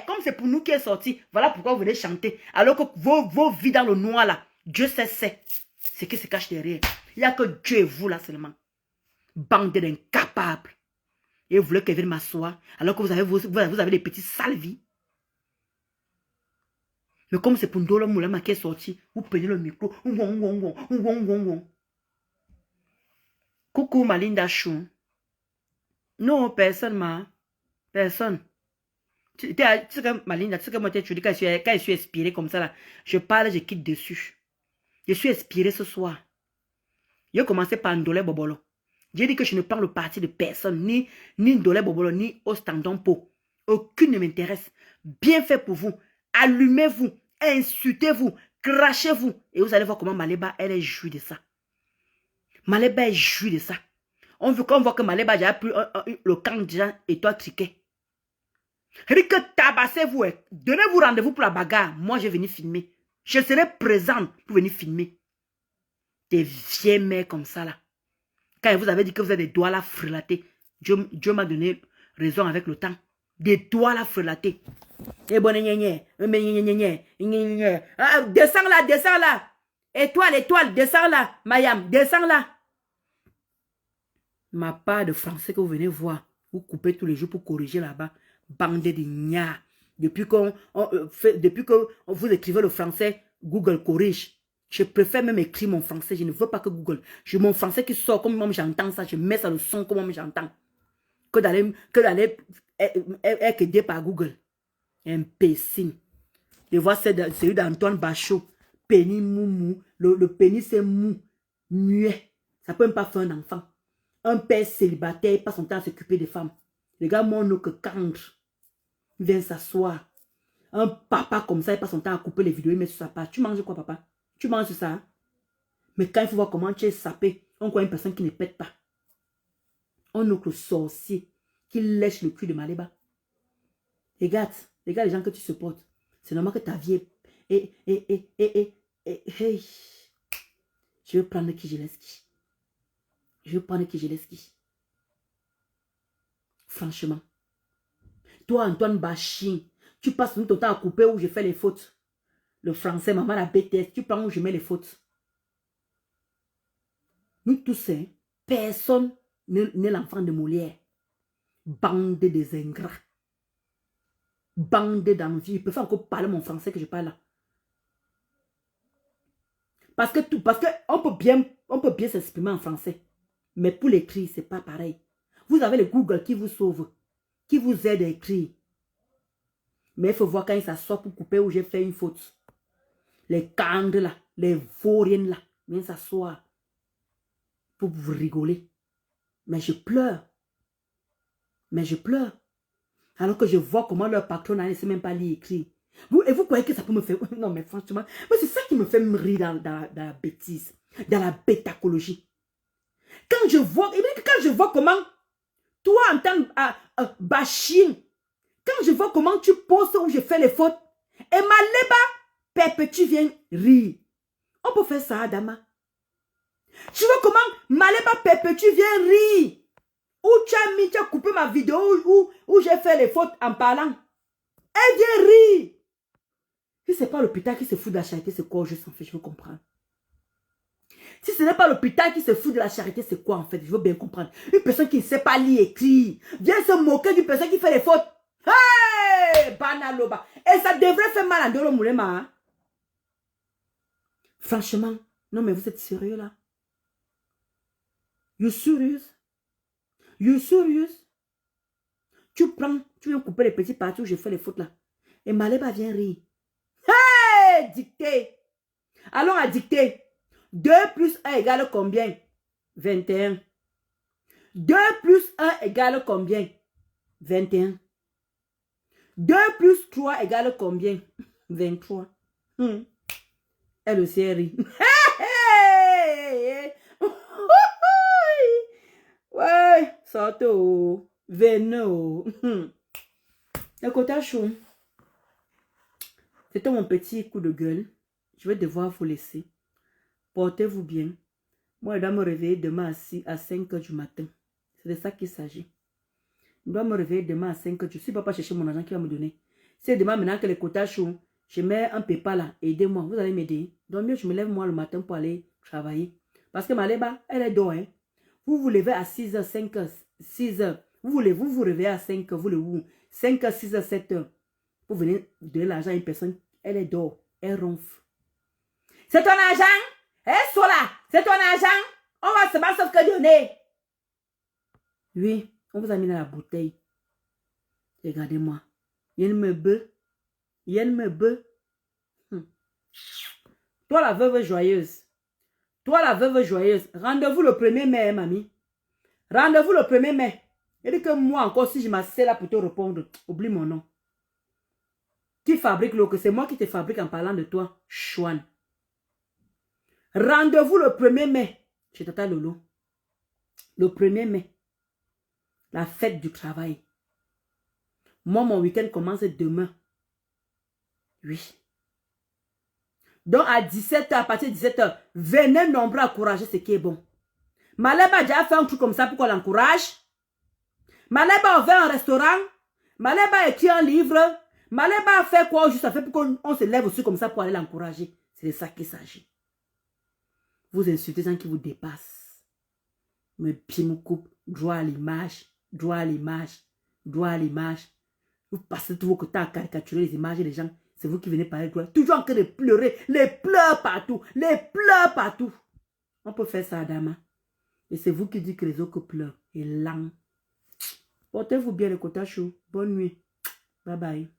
Comme c'est pour nous qui est sorti, voilà pourquoi vous venez chanter. Alors que vos vies dans le noir là, Dieu sait ce qui se cache derrière. Il n'y a que Dieu et vous là seulement. Bande d'incapables. Et vous voulez qu'elle vienne m'asseoir alors que vous avez des petits sales vies. Mais comme c'est pour Ndola Moulama qui est sorti, vous prenez le micro. Coucou Malinda Chou. Non, personne, personne. Tu sais que Malinda, tu sais que moi, tu dis quand je suis inspirée comme ça, là, je parle, je quitte dessus. Je suis inspirée ce soir. J'ai commencé par Ndolé Bobolo. J'ai dit que je ne prends le parti de personne, ni Ndolé Bobolo, ni Ostandampo. Aucune ne m'intéresse. Bien fait pour vous. Allumez-vous, insultez-vous, crachez-vous. Et vous allez voir comment Maleba, elle est jouie de ça. Maleba est jouie de ça. On voit que Maleba a pris le camp de gens et toi, criquet. Que tabassez-vous. Donnez-vous rendez-vous pour la bagarre. Moi, je vais venir filmer. Je serai présente pour venir filmer. Des vieilles mères comme ça, là. Quand vous avez dit que vous avez des doigts là frelatés, Dieu m'a donné raison avec le temps. Des doigts là frelatés. Et bon, descends là, descends là. Étoile, descends là. Mayam, descends là. Ma part de français que vous venez voir, vous coupez tous les jours pour corriger là-bas. Bande de gnards. Depuis que vous écrivez le français, Google corrige. Je préfère même écrire mon français. Je ne veux pas que Google. Mon français qui sort comme moi j'entends ça. Je mets ça le son comme moi j'entends. Que d'aller être aidé par Google. Imbécile. Je vois celui d'Antoine Bachot. Pénis mou. Le pénis c'est mou. Muet. Ça peut même pas faire un enfant. Un père célibataire, il passe son temps à s'occuper des femmes. Le gars, mon nom que Kandre. Il vient s'asseoir. Un papa comme ça, il passe son temps à couper les vidéos, il met sur sa part. Tu manges quoi, papa? Tu manges ça? Hein? Mais quand il faut voir comment tu es sapé, on croit une personne qui ne pète pas. On autre sorcier qui lèche le cul de Maleba. Regarde les gens que tu supportes. C'est normal que ta vie est... Hey. Je vais prendre qui je laisse qui. Je vais prendre qui je laisse qui. Franchement. Toi, Antoine Bachin, tu passes tout ton temps à couper où je fais les fautes. Le français, maman, la BTS, tu prends où je mets les fautes. Nous tous, hein, personne n'est l'enfant de Molière. Bande des ingrats. Bande d'envie. Je peux faire encore parler mon français que je parle là. Parce qu'on peut bien s'exprimer en français. Mais pour l'écrit, c'est pas pareil. Vous avez le Google qui vous sauve, qui vous aide à écrire. Mais il faut voir quand il s'assoit pour couper où j'ai fait une faute. Les candres là, les vauriennes là, viennent s'asseoir pour vous rigoler. Mais je pleure. Alors que je vois comment leur patron ne sait même pas lire et écrire. Et vous croyez que ça peut me faire... Non mais franchement, c'est ça qui me fait me rire dans la bêtise, dans la bêtacologie. Quand je vois comment, toi en tant que Bachir, quand je vois comment tu poses où je fais les fautes, et Maleba, Pepe, tu viens rire. On peut faire ça, Adama. Tu vois comment Maleba, Pepe, tu viens rire. Où tu as coupé ma vidéo où j'ai fait les fautes en parlant. Elle vient rire. Si ce n'est pas l'hôpital qui se fout de la charité, c'est quoi? Je s'en fais, je veux comprendre. Si ce n'est pas l'hôpital qui se fout de la charité, c'est quoi en fait? Je veux bien comprendre. Une personne qui ne sait pas lire et écrire vient se moquer d'une personne qui fait les fautes. Hey! Banaloba. Et ça devrait faire mal à Ndolo Moulema. Hein? Franchement, non mais vous êtes sérieux là? You serious? You serious? Tu viens couper les petits parties où j'ai fait les fautes là. Et Maleba vient rire. Hey! Dictée. Allons à dicter. 2 plus 1 égale combien? 21. 2 plus 1 égale combien? 21. 2 plus 3 égale combien? 23. Elle aussi rit. Ouais, sortez au. Venez au. Écoutez, chou. C'était mon petit coup de gueule. Je vais devoir vous laisser. Portez-vous bien. Moi, je dois me réveiller demain à 5 h du matin. C'est de ça qu'il s'agit. Je dois me réveiller demain à 5 h. Je ne suis pas chercher mon argent qui va me donner. C'est demain maintenant que les quotas chauds, je mets un PayPal là. Aidez-moi. Vous allez m'aider. Donc mieux, je me lève moi le matin pour aller travailler. Parce que Maleba, elle est dehors. Hein. Vous vous levez à 6 h, 5 h, 6 h. Vous vous réveillez à 5 h. Vous le 5 h, 6 h, 7 h. Pour venir donner l'argent à une personne Elle est dehors. Elle ronfle. C'est ton argent. Elle soit là. C'est ton argent. On va se battre sauf que donner. Oui, on vous a mis dans la bouteille. Regardez-moi. Il me beut. Il me beut. Toi, la veuve joyeuse. Toi, la veuve joyeuse. Rendez-vous le 1er mai, mamie. Rendez-vous le 1er mai. Il dit que moi encore, si je m'assieds là pour te répondre, oublie mon nom. Qui fabrique l'eau? Que c'est moi qui te fabrique en parlant de toi. Chouane. Rendez-vous le 1er mai. Chez Tata Lolo. Le 1er mai. La fête du travail. Moi, mon week-end commence demain. Oui. Donc, à 17h, à partir de 17h, venez nombreux encourager ce qui est bon. Maleba a déjà fait un truc comme ça pour qu'on l'encourage. Maleba a ouvert un restaurant. Maleba a écrit un livre. Maleba a fait quoi? Juste a fait pour qu'on se lève aussi comme ça pour aller l'encourager. C'est de ça qu'il s'agit. Vous insultez les gens qui vous dépassent. Mais puis me coupe. Droit à l'image. Droit à l'image. Droit à l'image. Vous passez tout votre temps à caricaturer les images des gens. C'est vous qui venez parler de droit. Toujours en train de pleurer. Les pleurs partout. Les pleurs partout. On peut faire ça, Adama. Et c'est vous qui dites que les autres pleurent. Et là. Portez-vous bien le quota chaud. Bonne nuit. Bye bye.